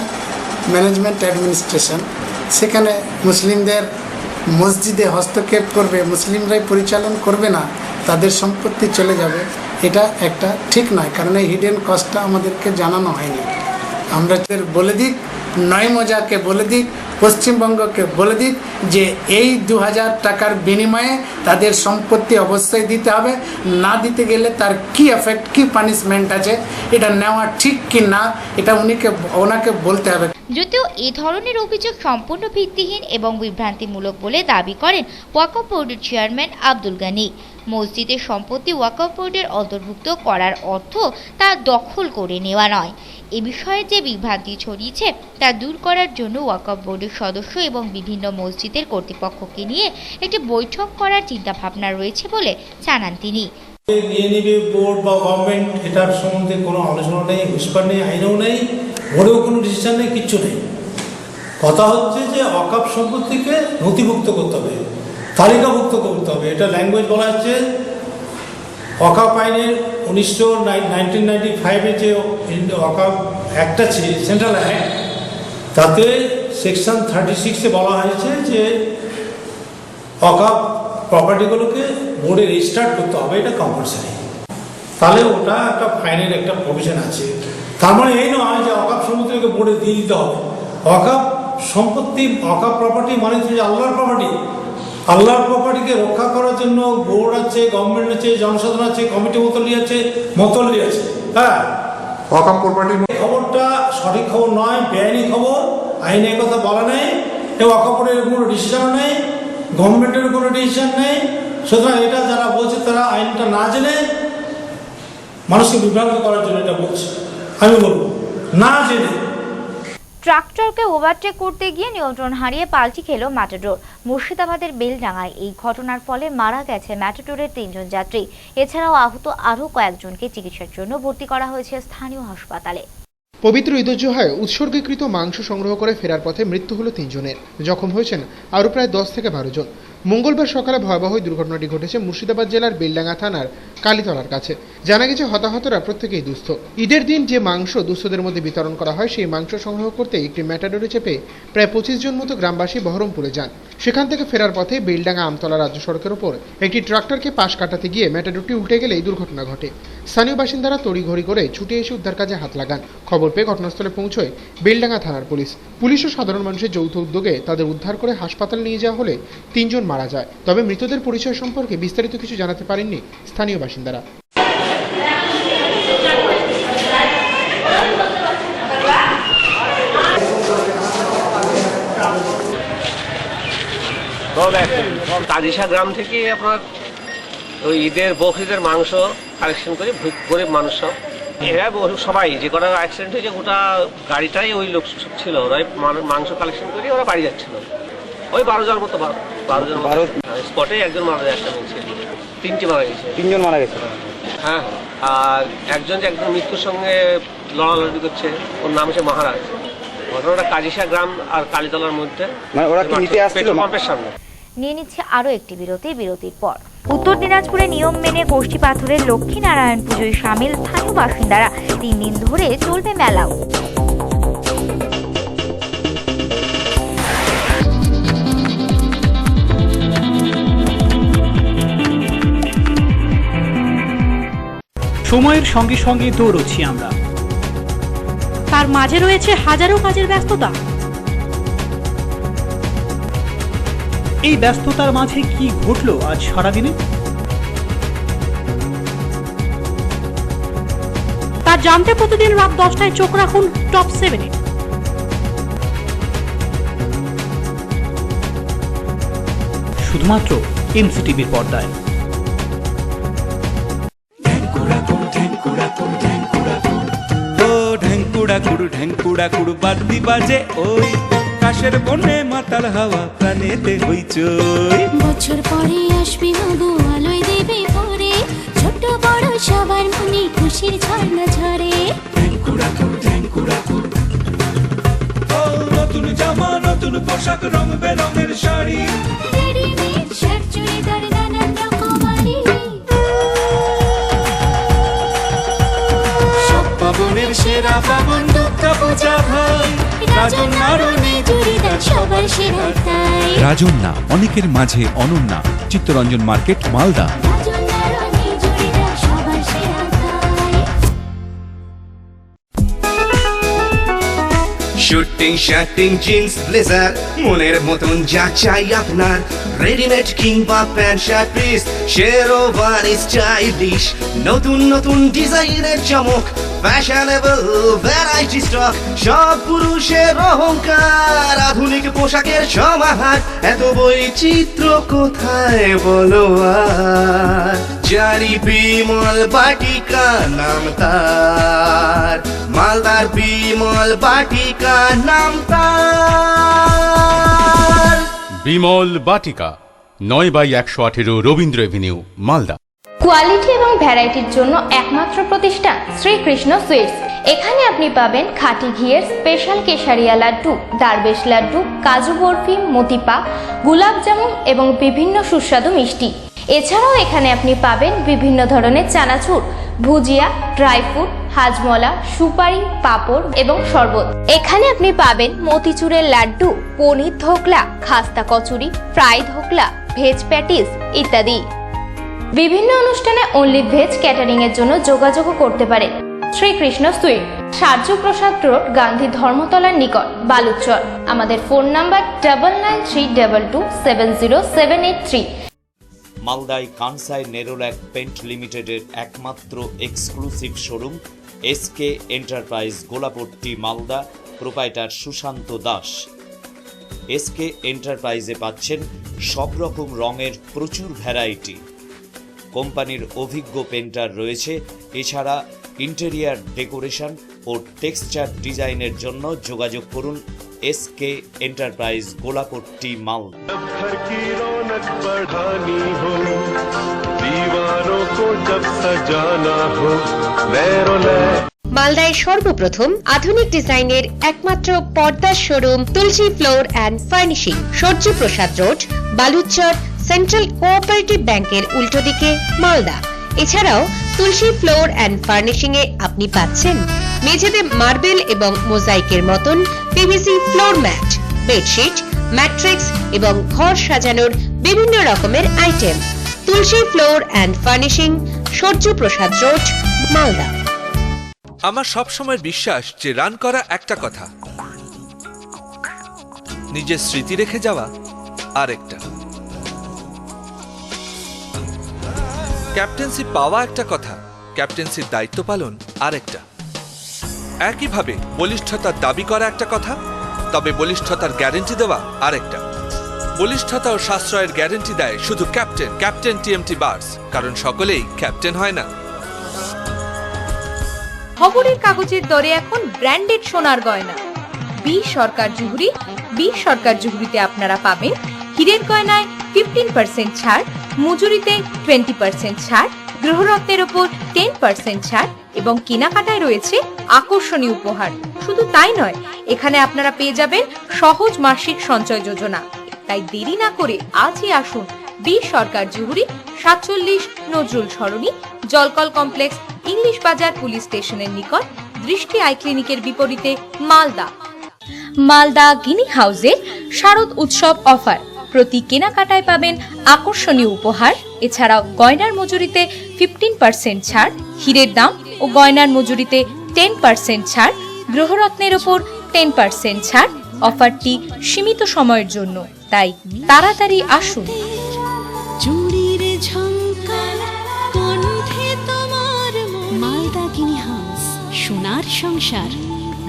Speaker 19: management administration. সেখানে মুসলিমদের মসজিদে হস্তক্ষেপ করবে, মুসলিমরাই পরিচালন করবে না, তাদের সম্পত্তি চলে যাবে। এটা একটা ঠিক নয়, কারণ এই হিডেন কস্টটা আমাদেরকে জানানো হয়নি। আমরা বলে দিক, নয় মজাকে বলে দিক, পশ্চিমবঙ্গকে বলে দিক যে এই 2000 টাকার বিনিময়ে তাদের সম্পত্তি অবশ্যই দিতে হবে। না দিতে গেলে তার কি এফেক্ট, কি পানিশমেন্ট আছে, এটা নেওয়া ঠিক কি না, এটা ওনাকে বলতে হবে।
Speaker 18: যদিও এ ধরনের অভিযোগ সম্পূর্ণ ভিত্তিহীন এবং বিভ্রান্তিমূলক বলে দাবি করেন ওয়াকফ বোর্ডের চেয়ারম্যান আব্দুল গানি। মসজিদের সম্পত্তি ওয়াকফ বোর্ডের অন্তর্ভুক্ত করার অর্থ তা দখল করে নেওয়া নয়। এ বিষয়ে যে বিভ্রান্তি ছড়িয়েছে তা দূর করার জন্য ওয়াকফ বোর্ডের সদস্য এবং বিভিন্ন মসজিদের কর্তৃপক্ষকে নিয়ে একটি বৈঠক করার চিন্তাভাবনা রয়েছে বলে জানান তিনি।
Speaker 20: নিয়ে নিবে বোর্ড বা গভর্নমেন্ট, এটার সম্বন্ধে কোনো আলোচনা নেই, হুঁশিয়ার নেই, আইনেও নেই, বোর্ডেও কোনো ডিসিশন নেই, কিচ্ছু নেই। কথা হচ্ছে যে ওয়াকফ সম্পত্তিকে নথিভুক্ত করতে হবে, তালিকাভুক্ত করতে হবে। এটা ল্যাঙ্গুয়েজ বলা হচ্ছে ওয়াকফ আইনের 1995-এ যে ওয়াকফ অ্যাক্ট আছে, সেন্ট্রাল অ্যাক্ট, তাতে সেকশন 36-এ বলা হয়েছে যে ওয়াকফ প্রপার্টিগুলোকে বোর্ডে রেজিস্টার্ড করতে হবে, এটা কম্পালসারি। তাহলে ওটা একটা ফাইনের একটা প্রভিশন আছে। তার মানে এই নয় যে ওয়াকফ সম্পত্তিকে বোর্ডে দিয়ে দিতে হবে। ওয়াকফ সম্পত্তি, ওয়াকফ প্রপার্টি মানে হচ্ছে আল্লাহর প্রপার্টি। আল্লাহর প্রপার্টিকে রক্ষা করার জন্য বোর্ড আছে, গভর্নমেন্ট আছে, জনসাধারণ আছে, কমিটি মতলি আছে, হ্যাঁ। ওয়াকফ প্রপার্টি খবরটা সঠিক খবর নয়, বেআইনি খবর, আইনের কথা বলা নেই, ওয়াকফ বোর্ডের কোনো ডিসিশন নেই, গভর্নমেন্টের কোনো ডিসিশন নেই। সুতরাং এটা যারা বলছে তারা আইনটা না জেনে মানুষকে বিভ্রান্ত করার জন্য এটা বলছে। আমি বলবো না জেনে।
Speaker 1: ট্রাক্টরকে ওভারটেক করতে গিয়ে নিয়ন্ত্রণ হারিয়ে পাল্টি খেল ম্যাটাডোর। মুর্শিদাবাদের বেলডাঙ্গায় এই ঘটনার ফলে মারা গেছে ম্যাটাডোরের 3 জন যাত্রী। এছাড়াও আহত আরও কয়েকজনকে চিকিৎসার জন্য ভর্তি করা হয়েছে স্থানীয় হাসপাতালে।
Speaker 2: পবিত্র ঈদুজ্জোহায় উৎসর্গীকৃত মাংস সংগ্রহ করে ফেরার পথে মৃত্যু হলো 3 জনের, জখম হয়েছেন আরও প্রায় 10 থেকে 12 জন। মঙ্গলবার সকালে ভয়াবহ দুর্ঘটনাটি ঘটেছে মুর্শিদাবাদ জেলার বেলডাঙ্গা থানার কালীতলার কাছে। জানা গেছে হতাহতরা প্রত্যেকেই দুস্থ। ঈদের দিন যে মাংস দুস্থদের মধ্যে বিতরণ করা হয়, সেই মাংস সংগ্রহ করতে একটি ম্যাটাডোরে চেপে প্রায় 25 জন মতো গ্রামবাসী বহরমপুরে যান। সেখান থেকে ফেরার পথে বেলডাঙ্গা আমতলা রাজ্য সড়কের ওপর একটি ট্রাক্টরকে পাশ কাটাতে গিয়ে ম্যাটাডোরটি উল্টে গেলে এই দুর্ঘটনা ঘটে। স্থানীয় বাসিন্দারা তড়িঘড়ি করে ছুটে এসে উদ্ধার কাজে হাত লাগান। খবর পেয়ে ঘটনাস্থলে পৌঁছয় বেলডাঙ্গা থানার পুলিশ। পুলিশ ও সাধারণ মানুষের যৌথ উদ্যোগে তাদের উদ্ধার করে হাসপাতালে নিয়ে যাওয়া হলে 3 জন মারা যায়। তবে মৃতদের পরিচয় সম্পর্কে বিস্তারিত কিছু জানাতে পারেননি স্থানীয় বাসিন্দারা।
Speaker 21: কাদিসা গ্রাম থেকে আপনার ওই ঈদের বকরিদের মাংস কালেকশন করে গরিব মানুষ সব এরা সবাই যে কটা অ্যাক্সিডেন্ট হয়েছে গোটা গাড়িটাই ওই লোক ছিল, ওরাই মাংস কালেকশন করে ওরা বাড়ি যাচ্ছিল। ওই 12 জন মতো, 12 জন স্পটে একজন মারা যায়, 3টি মারা গেছে,
Speaker 22: 3 জন মারা গেছে।
Speaker 21: হ্যাঁ, আর একজন যে একদম মৃত্যুর সঙ্গে লড়ালড়ি করছে, ওর নাম হচ্ছে মহারাজ। ঘটনাটা কাদিসা গ্রাম আর কালীতলার মধ্যে, মানে ওরা কি নিতে আসছিল পাম্পের সামনে।
Speaker 1: নিয়ে নিচ্ছে আরও একটি বিরতির পর। উত্তর দিনাজপুরে নিয়ম মেনে গোষ্ঠী পাথরের লক্ষ্মীনারায়ণ পুজোয় সামিল স্থানীয় বাসিন্দারা। 3 দিন ধরে চলবে মেলাও।
Speaker 6: সময়ের সঙ্গে সঙ্গে দৌড়চ্ছি আমরা, তার মাঝে রয়েছে হাজারো কাজের ব্যস্ততা। এই ব্যস্ততার মাঝে কি ঘটলো আজ সারাদিনে, তা জানতে প্রতিদিন রাত 10টায় চোখ রাখুন টপ 7-এ। শুধুমাত্র এমসিটিভির পর্দায়।
Speaker 11: ঢেঙ্কুড়া কুড়ু বাদ্যি বাজে ওই কাশের বনে মাতাল হাওয়া প্রাণেতে হইচই।
Speaker 8: বছর পরে আসবি বাবু আলোয় দেবে পরে ছোট বড় খুশির ঝর্ণা ঝরে।
Speaker 11: নতুন জামা নতুন পোশাক রং বেরঙের শাড়ি,
Speaker 8: রেডিমেড শার্ট চুড়িদার নানান রকমারি।
Speaker 11: সব পাবনের সেরা পাবন দুর্গা পূজা ভাই, রাজন্যারণী চুড়িদার সবার সেরা তাই।
Speaker 4: রাজন্যা, অনেকের মাঝে অনন্যা। চিত্তরঞ্জন মার্কেট, মালদা।
Speaker 8: রাজন্যারণী চুড়িদার সবার সেরা তাই।
Speaker 3: শুটিং শার্টিং জিন্স ব্লেজার মনের মতন যা চাই আপনার, রেডিমেড কিংবা pant shirt piece, sherwani stylish, নতুন নতুন ডিজাইনের চমক, ফ্যাশনেবল ভ্যারাইটি স্টক, সব পুরুষের অহংকার, আধুনিক পোশাকের সমাহার, এত বৈচিত্র্য কোথায় বলো আর, জারি বিমল বাটিকা নাম তার, মালদার বিমল বাটিকা নাম তার।
Speaker 4: বিমল বাটিকা, 9/118 রবীন্দ্র এভিনিউ, মালদা।
Speaker 15: কোয়ালিটি এবং ভ্যারাইটির জন্য একমাত্র প্রতিষ্ঠান শ্রীকৃষ্ণ সুইটস। এখানে আপনি পাবেন খাঁটি ঘিয়ের স্পেশাল কেশারিয়া লাড্ডু, দারবেশ লাড্ডু, কাজু বরফি, মতিপা, গুলাব জামুন এবং বিভিন্ন সুস্বাদু মিষ্টি। এছাড়াও এখানে আপনি পাবেন বিভিন্ন ধরনের চানাচুর, ভুজিয়া, ড্রাই ফ্রুট, হাজমলা, সুপারি, পাঁপড় এবং শরবত। এখানে আপনি পাবেন মতিচুরের লাড্ডু, পনির ধোকলা, খাস্তা kachori, fry dhokla, veg patties ইত্যাদি। বিভিন্ন অনুষ্ঠানে অনলি ভেজ ক্যাটারিং এর জন্য যোগাযোগ করতে পারেন শ্রীকৃষ্ণ সুইট, সার্যপ্রসাদ রোড, গান্ধী ধর্মতলার নিকট, বালুচর। আমাদের ফোন নাম্বার 9932227078
Speaker 12: মালদায় কানসাই নেরোল্যাক পেন্ট লিমিটেডের একমাত্র exclusive showroom SK enterprise, Golapatti, Malda. Proprietor Sushanta Das. SK এন্টারপ্রাইজে পাচ্ছেন সব রকম রঙের প্রচুর ভ্যারাইটি। কোম্পানির অভিজ্ঞ পেন্টার রয়েছে। এছাড়া ইন্টেরিয়ার ডেকোরেশন ও টেক্সচার ডিজাইনের জন্য যোগাযোগ করুন এসকে এন্টারপ্রাইজ, গোলাপট্টি, মালদা।
Speaker 11: घर की रौनक बढ़ानी हो, दीवारों को जब सजाना हो,
Speaker 22: মালদায় সর্বপ্রথম আধুনিক ডিজাইনের একমাত্র পর্দার showroom Tulsi floor and furnishing, Suryaprasad road, Baluchar, central cooperative ব্যাংকের উল্টো দিকে, মালদা। এছাড়াও তুলসী ফ্লোর অ্যান্ড ফার্নিশিং এ আপনি পাচ্ছেন মেঝেতে মার্বেল এবং মোজাইকের মতন PVC floor mat, bedsheet, mattress এবং ঘর সাজানোর বিভিন্ন রকমের item. Tulsi floor and furnishing, Suryaprasad road, Malda.
Speaker 16: আমার সব সময় বিশ্বাস যে রান করা একটা কথা, নিজের স্মৃতি রেখে যাওয়া আরেকটা। ক্যাপ্টেন্সি পাওয়া একটা কথা, ক্যাপ্টেন্সির দায়িত্ব পালন আরেকটা। একইভাবে বলিষ্ঠতার দাবি করা একটা কথা, তবে বলিষ্ঠতার গ্যারেন্টি দেওয়া আরেকটা। বলিষ্ঠতা ও সাশ্রয়ের গ্যারেন্টি দেয় শুধু ক্যাপ্টেন টিএমটি বার্স, কারণ সকলেই ক্যাপ্টেন হয় না।
Speaker 23: খবরের কাগজের দরে এখন ব্র্যান্ডেড সোনার গয়না। বি সরকার জুহরি। বি সরকার জুহরিতে আপনারা পাবেন হীরের গয়নায় 15% ছাড়, মজুরিতে 20% ছাড়, গৃহরত্নের ওপর 10% ছাড় এবং কেনাকাটায় রয়েছে আকর্ষণীয় উপহার। শুধু তাই নয়, এখানে আপনারা পেয়ে যাবেন সহজ মাসিক সঞ্চয় যোজনা। তাই দেরি না করে আজই আসুন বি সরকার জুহরি, 47 নজরুল সরণি, জলকল কমপ্লেক্স, ইংলিশ বাজার পুলিশ স্টেশনের নিকট, দৃষ্টি আই ক্লিনিকের বিপরীতে, মালদা। মালদা গিনি হাউসে শারদ উৎসব অফার। প্রতি কেনাকাটায় পাবেন আকর্ষণীয় উপহার। এছাড়াও গয়নার মজুরিতে 15% ছাড়, হীরের দাম ও গয়নার মজুরিতে 10% ছাড়, গৃহরত্নের ওপর 10% ছাড়। অফারটি সীমিত সময়ের জন্য, তাই তাড়াতাড়ি আসুন।
Speaker 7: চুড়ির ঝংকার কণ্ঠে তোমার, মালদা গিনি হাউস, সোনার সংসার,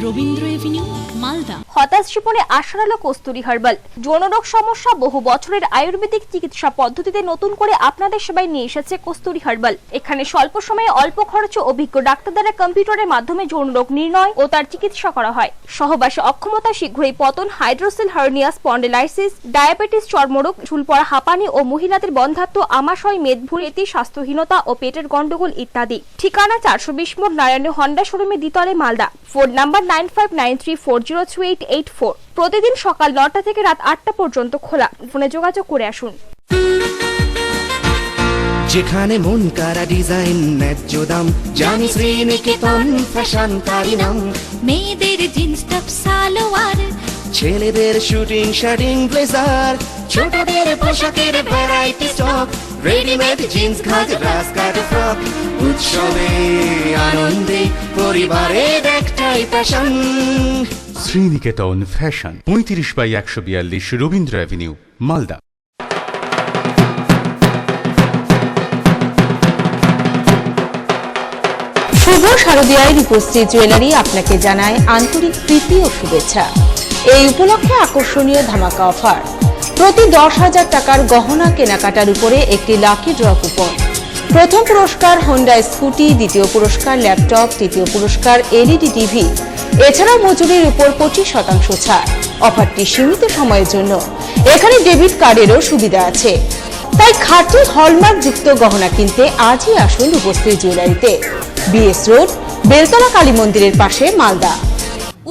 Speaker 7: রবীন্দ্র এভিনিউ, মালদা।
Speaker 15: হতাশ জীবনে আশার আলো কস্তুরী হার্বাল। যৌনরোগ সমস্যা বহু বছরের আয়ুর্বেদিক চিকিৎসা পদ্ধতিতে নতুন করে আপনাদের সেবায় নিয়ে এসেছে কস্তুরী হার্বাল। এখানে স্বল্প সময়ে অল্প খরচে অভিজ্ঞ ডাক্তার দ্বারা কম্পিউটারের মাধ্যমে যৌনরোগ নির্ণয় ও তার চিকিৎসা করা হয়। সহবাসে অক্ষমতা, শীঘ্রই পতন, হাইড্রোসেল হার্নিয়া, স্পন্ডিলাইসিস, ডায়াবেটিস, চর্মরোগ, চুল পড়া, হাঁপানি ও মহিলাদের বন্ধ্যাত্ব, আমাশয়, মেদভূতি, স্বাস্থ্যহীনতা ও পেটের গন্ডগোল ইত্যাদি। ঠিকানা 420 মোড়, নারায়ণ হন্ডা শোরুমে, দ্বিতলে, মালদা। Phone number 9593402884। প্রতিদিন সকাল 9টা থেকে রাত 8টা পর্যন্ত খোলা। ফোনে যোগাযোগ করে আসুন।
Speaker 3: যেখানে মন কারা ডিজাইন, ন্যায্য দাম, জানি শ্রীনিকেতন ফ্যাশন তারি নাম।
Speaker 8: মেয়েদের জিন্স টপ, সালোয়ার,
Speaker 3: ছেলেদের শুটিং শার্টিং ব্লেজার, ছোটদের পোশাকের variety stock, readymade jeans, ghagra, skirt, frock. উৎসবে আনন্দে পরিবারের একটাই fashion.
Speaker 5: Sriniketan fashion, 35/142 Rabindra avenue, Malda.
Speaker 10: শুভ শারদীয়ায় রূপশ্রী জুয়েলারি আপনাকে জানায় আন্তরিক প্রীতি ও শুভেচ্ছা। এই উপলক্ষে আকর্ষণীয় ধামাকা অফার। প্রতি 10,000 টাকার গহনা কেনাকাটার উপরে একটি লাকি ড্র কুপন। প্রথম পুরস্কার হোন্ডা স্কুটি, দ্বিতীয় পুরস্কার ল্যাপটপ, তৃতীয় পুরস্কার এলইডি টিভি। এছাড়াও মজুরির উপর 25% ছাড়। অফারটি সীমিত সময়ের জন্য। এখানে ডেবিট কার্ডেরও সুবিধা আছে। তাই খাঁটি হলমার্ক যুক্ত গহনা কিনতে আজই আসুন রূপশ্রী জুয়েলারিতে। বিএস রোড, বেলতলা কালী মন্দিরের পাশে, মালদা।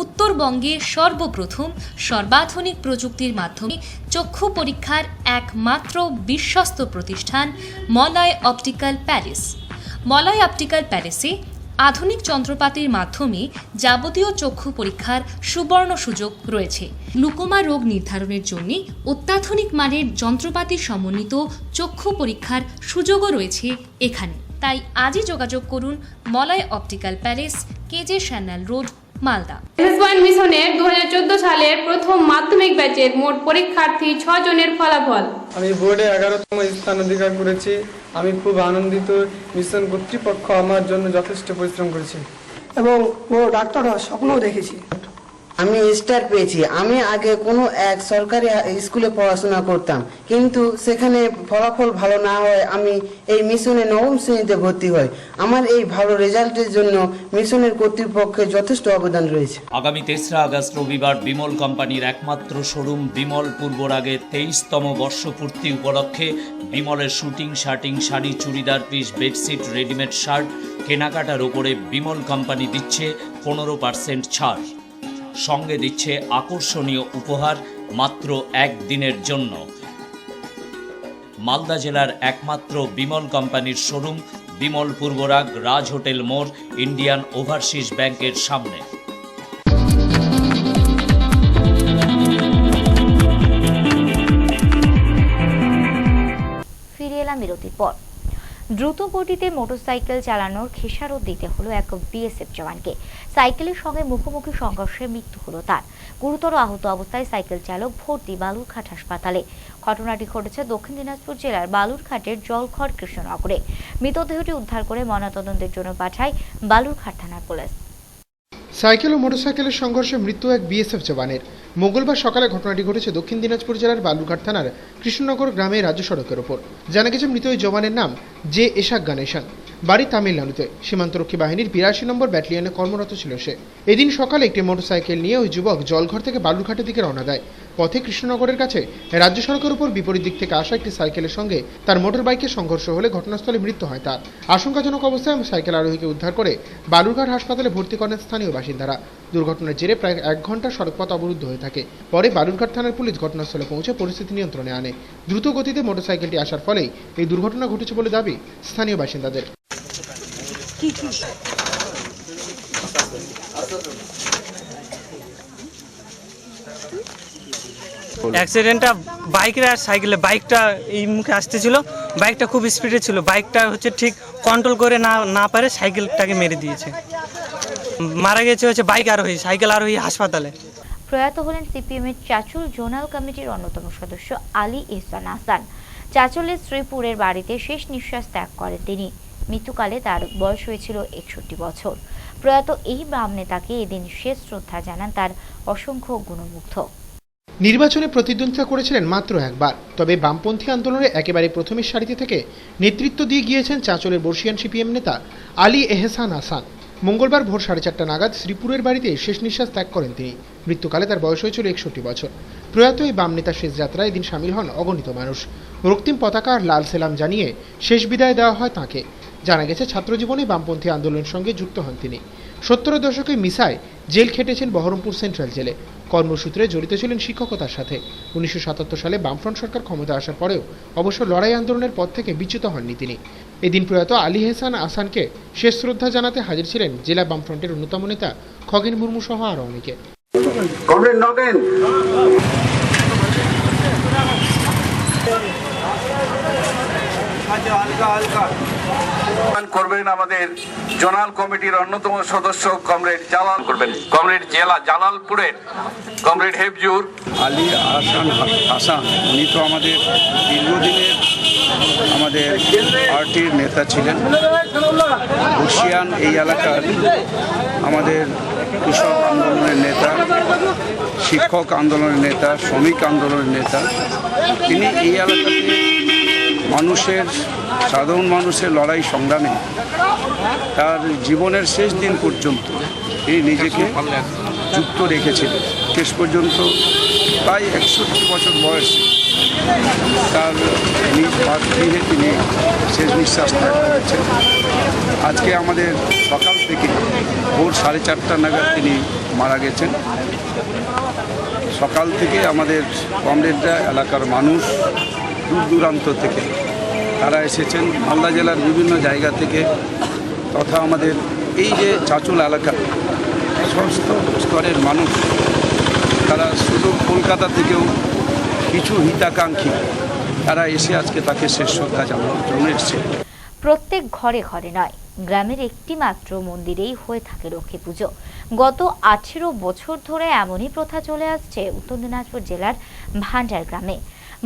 Speaker 9: উত্তরবঙ্গে সর্বপ্রথম সর্বাধুনিক প্রযুক্তির মাধ্যমে চক্ষু পরীক্ষার একমাত্র বিশ্বস্ত প্রতিষ্ঠান Malay optical palace. Malay optical প্যালেসে আধুনিক যন্ত্রপাতির মাধ্যমে যাবতীয় চক্ষু পরীক্ষার সুবর্ণ সুযোগ রয়েছে। গ্লুকোমা রোগ নির্ধারণের জন্য অত্যাধুনিক মানের যন্ত্রপাতি সমন্বিত চক্ষু পরীক্ষার সুযোগও রয়েছে এখানে। তাই আজই যোগাযোগ করুন Malay optical palace, কেজে শ্যানাল road, Malda.
Speaker 13: মিশনের 2014 সালের প্রথম মাধ্যমিক ব্যাচের মোট পরীক্ষার্থী 6 জনের ফলাফল।
Speaker 24: আমি বোর্ডে 11তম স্থান অধিকার করেছি। আমি খুব আনন্দিত। মিশন কর্তৃপক্ষ আমার জন্য যথেষ্ট পরিশ্রম করেছে
Speaker 25: এবং বড় ডাক্তার হওয়ার স্বপ্নও দেখেছি।
Speaker 26: আমি স্টার পেয়েছি। আমি আগে কোনো এক সরকারি স্কুলে পড়াশোনা করতাম, কিন্তু সেখানে ফলাফল ভালো না হয় আমি এই মিশনে 9ম শ্রেণীতে ভর্তি হই। আমার এই ভালো রেজাল্টের জন্য মিশনের কর্তৃপক্ষের যথেষ্ট অবদান রয়েছে।
Speaker 12: আগামী 3রা আগস্ট রবিবার বিমল কোম্পানির একমাত্র শোরুম বিমল পূর্বরাগে 23তম বর্ষপূর্তি উপলক্ষে বিমলের suiting, shirting, sari, churidar piece, bedsheet, readymade shirt কেনাকাটার উপরে বিমল কোম্পানি দিচ্ছে 15% ছাড়। সঙ্গে দিচ্ছে আকর্ষণীয় উপহার মাত্র একদিনের জন্য। মালদা জেলার একমাত্র বিমল কোম্পানির শোরুম বিমল পূর্বরাগ, রাজ হোটেল মোড়, ইন্ডিয়ান ওভারসিজ ব্যাংকের সামনে।
Speaker 1: ফিরে এলাম বিরতির পর। দ্রুত গতিতে মোটরসাইকেল চালানোর খেসারত দিতে হলো এক বিএসএফ জওয়ানকে। সাইকেলের সঙ্গে মুখোমুখি সংঘর্ষে মৃত্যু হলো তার। গুরুতর আহত অবস্থায় সাইকেল চালক ভর্তি বালুরঘাট হাসপাতালে। ঘটনাটি ঘটেছে দক্ষিণ দিনাজপুর জেলার বালুরঘাটের জলখড় কৃষ্ণনগরে। মৃতদেহটি উদ্ধার করে ময়নাতদন্তের জন্য পাঠায় বালুরঘাট থানার পুলিশ।
Speaker 2: সাইকেল ও মোটরসাইকেলের সংঘর্ষে মৃত্যু এক বিএসএফ জওয়ানের। মঙ্গলবার সকালে ঘটনাটি ঘটেছে দক্ষিণ দিনাজপুর জেলার বালুরঘাট থানার কৃষ্ণনগর গ্রামে রাজ্য সড়কের ওপর। জানা গেছে মৃত ওই জওয়ানের নাম জে এশাক গণেশন, বাড়ি তামিলনাড়ুতে। সীমান্তরক্ষী বাহিনীর 82 নম্বর ব্যাটালিয়নে কর্মরত ছিল সে। এদিন সকালে একটি মোটরসাইকেল নিয়ে ওই যুবক জলঘর থেকে বালুরঘাটের দিকে রওনা দেয়। পথে কৃষ্ণনগরের কাছে রাজ্য সড়কের উপর বিপরীত দিক থেকে আসা একটি সাইকেলের সঙ্গে তার মোটর বাইকের সংঘর্ষ হলে ঘটনাস্থলে মৃত্যু হয় তার। আশঙ্কাজনক অবস্থায় সাইকেল আরোহীকে উদ্ধার করে বালুরঘাট হাসপাতালে ভর্তি করেন স্থানীয় বাসিন্দারা। দুর্ঘটনার জেরে প্রায় 1 ঘন্টা সড়কপথ অবরুদ্ধ হয়ে থাকে। পরে বালুরঘাট থানার পুলিশ ঘটনাস্থলে পৌঁছে পরিস্থিতি নিয়ন্ত্রণে আনে। দ্রুত গতিতে মোটরসাইকেলটি আসার ফলেই এই দুর্ঘটনা ঘটেছে বলে দাবি স্থানীয় বাসিন্দাদের।
Speaker 27: অ্যাক্সিডেন্টটা বাইকের আর সাইকেলে, বাইকটা এই মুখে আসতেছিল, বাইকটা খুব স্পিডে ছিল, বাইকটা হচ্ছে ঠিক কন্ট্রোল করে না পারে সাইকেলটাকে মেরে দিয়েছে। মারা গেছে হচ্ছে বাইক আরোহী, সাইকেল আরোহী হাসপাতালে।
Speaker 1: প্রয়াত হলেন সিপিএমের চাচুল জোনাল কমিটির অন্যতম সদস্য আলী ইহসান হাসান। চাচলের শ্রীপুরের বাড়িতে শেষ নিঃশ্বাস ত্যাগ করেন তিনি। মৃত্যুকালে তার বয়স হয়েছিল 61 বছর। প্রয়াত এই বাম নেতাকে এদিন শেষ শ্রদ্ধা জানান তার অসংখ্য গুণমুগ্ধ।
Speaker 2: নির্বাচনে প্রতিদ্বন্দ্বিতা করেছিলেন মাত্র একবার, তবে বামপন্থী আন্দোলনে একেবারে প্রথমের সারিতে থেকে নেতৃত্ব দিয়ে গিয়েছেন চাঁচলের বর্ষিয়ান সিপিএম নেতা আলী এহসান আসান। মঙ্গলবার ভোর 4:30 নাগাদ শ্রীপুরের বাড়িতে শেষ নিঃশ্বাস ত্যাগ করেন তিনি। মৃত্যুকালে তার বয়স হয়েছিল 61 বছর। প্রয়াত এই বাম নেতার শেষ যাত্রায় এদিন সামিল হন অগণিত মানুষ। রক্তিম পতাকা আর লাল সেলাম জানিয়ে শেষ বিদায় দেওয়া হয় তাঁকে। জানা গেছে ছাত্রজীবনে বামপন্থী আন্দোলনের সঙ্গে যুক্ত হন তিনি। 70-এর দশকে মিসায় জেল খেটেছেন বহরমপুর সেন্ট্রাল জেলে। কর্মসূত্রে জড়িত ছিলেন শিক্ষকতার সাথে। 1977 সালে বামফ্রন্ট সরকার ক্ষমতা আসার পরেও অবশ্য লড়াই আন্দোলনের পথ থেকে বিচ্যুত হননি তিনি। এদিন প্রয়াত আলী এহসান আসানকে শেষ শ্রদ্ধা জানাতে হাজির ছিলেন জেলা বামফ্রন্টের অন্যতম নেতা খগেন মুর্মু সহ আরও অনেকে।
Speaker 6: করবেন আমাদের জোনাল কমিটির অন্যতম সদস্য কমরেড জালাল করবেন, কমরেড জেলা জালালপুরের কমরেড হেফজুর
Speaker 14: আলী হাসান। উনি তো আমাদের দীর্ঘদিনের আমাদের পার্টির নেতা ছিলেন। বর্ষিয়ান এই এলাকার আমাদের কৃষক আন্দোলনের নেতা, শিক্ষক আন্দোলনের নেতা, শ্রমিক আন্দোলনের নেতা। তিনি এই এলাকাতে মানুষের, সাধারণ মানুষের লড়াই সংগ্রামে তার জীবনের শেষ দিন পর্যন্ত তিনি নিজেকে যুক্ত রেখেছিলেন। শেষ পর্যন্ত প্রায় 61 বছর বয়সে তার নিজ বাড়িতে তিনি শেষ নিঃশ্বাস ত্যাগ করেছেন। আজকে আমাদের সকাল থেকে ভোর 4:30 নাগাদ তিনি মারা গেছেন। সকাল থেকে আমাদের কমরেডরা, এলাকার মানুষ দূর দূরান্ত থেকে তারা এসেছেন, মালদা জেলার বিভিন্ন জায়গা থেকে তথা আমাদের এই যে চাঁচল এলাকা সমস্ত স্তরের মানুষ, তারা শুধু কলকাতা থেকেও কিছু হিতাকাঙ্ক্ষী তারা এসে আজকে তাকে শেষ শ্রদ্ধা জানানোর জন্য এসেছে।
Speaker 1: প্রত্যেক ঘরে ঘরে নয়, গ্রামের একটি মাত্র মন্দিরেই হয়ে থাকে লক্ষ্মী পুজো। গত 18 বছর ধরে এমনই প্রথা চলে আসছে উত্তর দিনাজপুর জেলার ভান্ডার গ্রামে।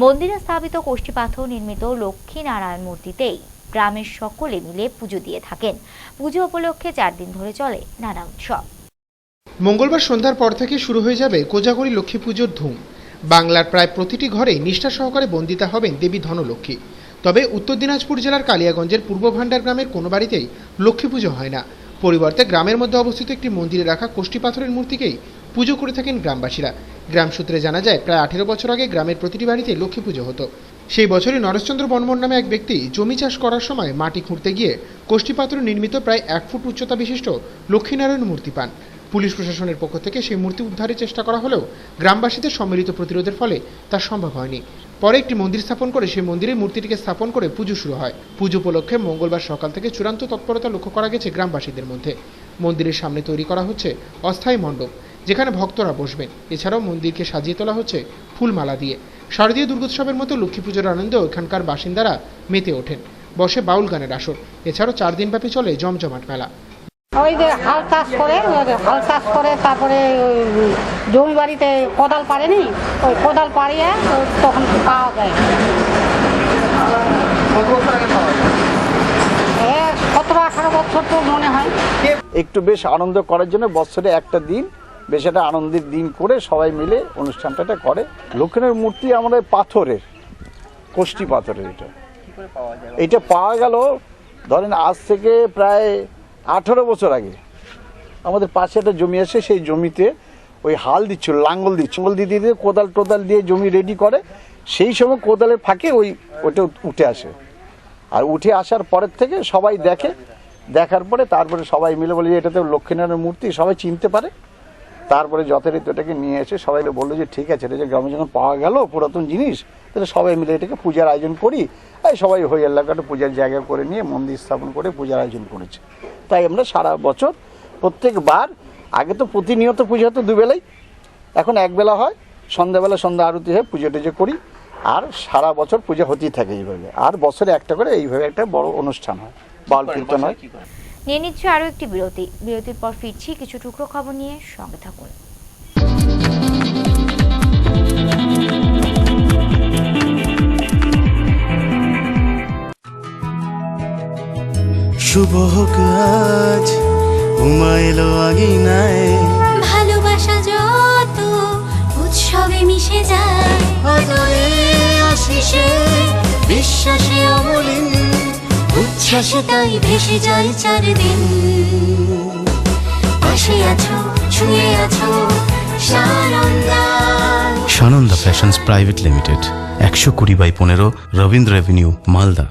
Speaker 1: মন্দিরে স্থাপিত কোষ্ঠী পাথর নির্মিত লক্ষ্মী নারায়ণ মূর্তিতেই গ্রামের সকলে মিলে পুজো দিয়ে থাকেন। পুজো উপলক্ষে 4 দিন ধরে চলে নানা উৎসব।
Speaker 2: মঙ্গলবার সন্ধ্যার পর থেকে শুরু হয়ে যাবে কোজাগরী লক্ষ্মী পুজোর ধুম। বাংলার প্রায় প্রতিটি ঘরে নিষ্ঠা সহকারে বন্দিতা হবেন দেবী ধনলক্ষ্মী। তবে উত্তর দিনাজপুর জেলার কালিয়াগঞ্জের পূর্ব ভান্ডার গ্রামের কোনো বাড়িতেই লক্ষ্মী পুজো হয় না। পরিবর্তে গ্রামের মধ্যে অবস্থিত একটি মন্দিরে রাখা কোষ্ঠী পাথরের মূর্তিকেই পুজো করে থাকেন গ্রামবাসীরা। গ্রাম সূত্রে জানা যায়, প্রায় 18 বছর আগে গ্রামের প্রতিটি বাড়িতে লক্ষ্মী পুজো হতো। সেই বছরই নরেশচন্দ্র বর্মন নামে এক ব্যক্তি জমি চাষ করার সময় মাটি খুঁড়তে গিয়ে কোষ্ঠী পাথরে নির্মিত প্রায় 1 ফুট উচ্চতা বিশিষ্ট লক্ষ্মীনারায়ণ মূর্তি পান। পুলিশ প্রশাসনের পক্ষ থেকে সেই মূর্তি উদ্ধারের চেষ্টা করা হলেও গ্রামবাসীদের সম্মিলিত প্রতিরোধের ফলে তা সম্ভব হয়নি। পরে একটি মন্দির স্থাপন করে সেই মন্দিরে মূর্তিটিকে স্থাপন করে পুজো শুরু হয়। পুজো উপলক্ষে মঙ্গলবার সকাল থেকে চূড়ান্ত তৎপরতা লক্ষ্য করা গেছে গ্রামবাসীদের মধ্যে। মন্দিরের সামনে তৈরি করা হচ্ছে অস্থায়ী মণ্ডপ, যেখানে ভক্তরা বসবেন। এছাড়াও মন্দিরকে সাজিয়ে তোলা হচ্ছে ফুলমালা দিয়ে। শারদীয় দুর্গোৎসবের মতো লক্ষ্মী পুজোর আনন্দেও এখানকার বাসিন্দারা মেতে ওঠেন। বসে বাউল গানের আসর। এছাড়াও 4 দিনব্যাপী চলে জমজমাট মেলা।
Speaker 17: ওই যে হাল চাষ করে তারপরে জমি বাড়িতে কোদাল পারেনি, ওই কোদাল পাড়িয়ে তখন পাওয়া যায়। 17-18 বছর তো মনে হয়।
Speaker 18: একটু বেশ আনন্দ করার জন্য বছরে একটা দিন বেশ একটা আনন্দের দিন করে সবাই মিলে অনুষ্ঠানটা করে। লক্ষ্মীর মূর্তি আমাদের পাথরের, কোষ্ঠী পাথরের। এটা পাওয়া গেল ধরেন আজ থেকে প্রায় 18 বছর আগে। আমাদের পাশে একটা জমি আছে, সেই জমিতে ওই হাল দিচ্ছিল, লাঙ্গল দিয়ে কোদাল টোদাল দিয়ে জমি রেডি করে। সেই সময় কোদালের ফাঁকে ওটা উঠে আসে। আর উঠে আসার পরের থেকে সবাই দেখে, দেখার পরে তারপরে সবাই মিলে বলে যে এটাতে লক্ষ্মীনারায়ণ মূর্তি, সবাই চিনতে পারে। তারপরে যথারীতি ওটাকে নিয়ে এসে সবাই বললো যে ঠিক আছে, এটা যে গ্রামে যখন পাওয়া গেল পুরাতন জিনিস, তাহলে সবাই মিলে এটাকে পূজার আয়োজন করি। তাই সবাই ওই এলাকাটা পূজার জায়গা করে নিয়ে মন্দির স্থাপন করে পূজার আয়োজন করেছে। তাই আমরা সারা বছর প্রত্যেকবার, আগে তো প্রতিনিয়ত পুজো হতো 2 বেলাই, এখন 1 বেলা হয়, সন্ধ্যাবেলা সন্ধ্যা আরতি হয়, পুজো টুজো করি। আর সারা বছর পূজা হতেই থাকে এইভাবে। আর বছরে একটা করে এইভাবে একটা বড় অনুষ্ঠান হয়, বাউল কীর্তন হয়।
Speaker 1: নিয়ে নিচ্ছে আরও একটি বিরতি। বিরতির পর ফিরছি কিছু টুকরো খবর নিয়ে। সঙ্গে থাকুন।
Speaker 3: শুভ হোক আজ ঘুমাইলো আগিনায়
Speaker 8: ভালোবাসা যত উৎসবে মিশে যায়
Speaker 3: আদরে আশিসে বিশ্বাসে অমলিন
Speaker 8: উচ্ছ্বাসে তাই ভেসে যায় চারদিন পাশে আছো ছুঁয়ে আছো Sananda
Speaker 4: Sananda fashions private limited 120/15 Rabindra avenue Malda.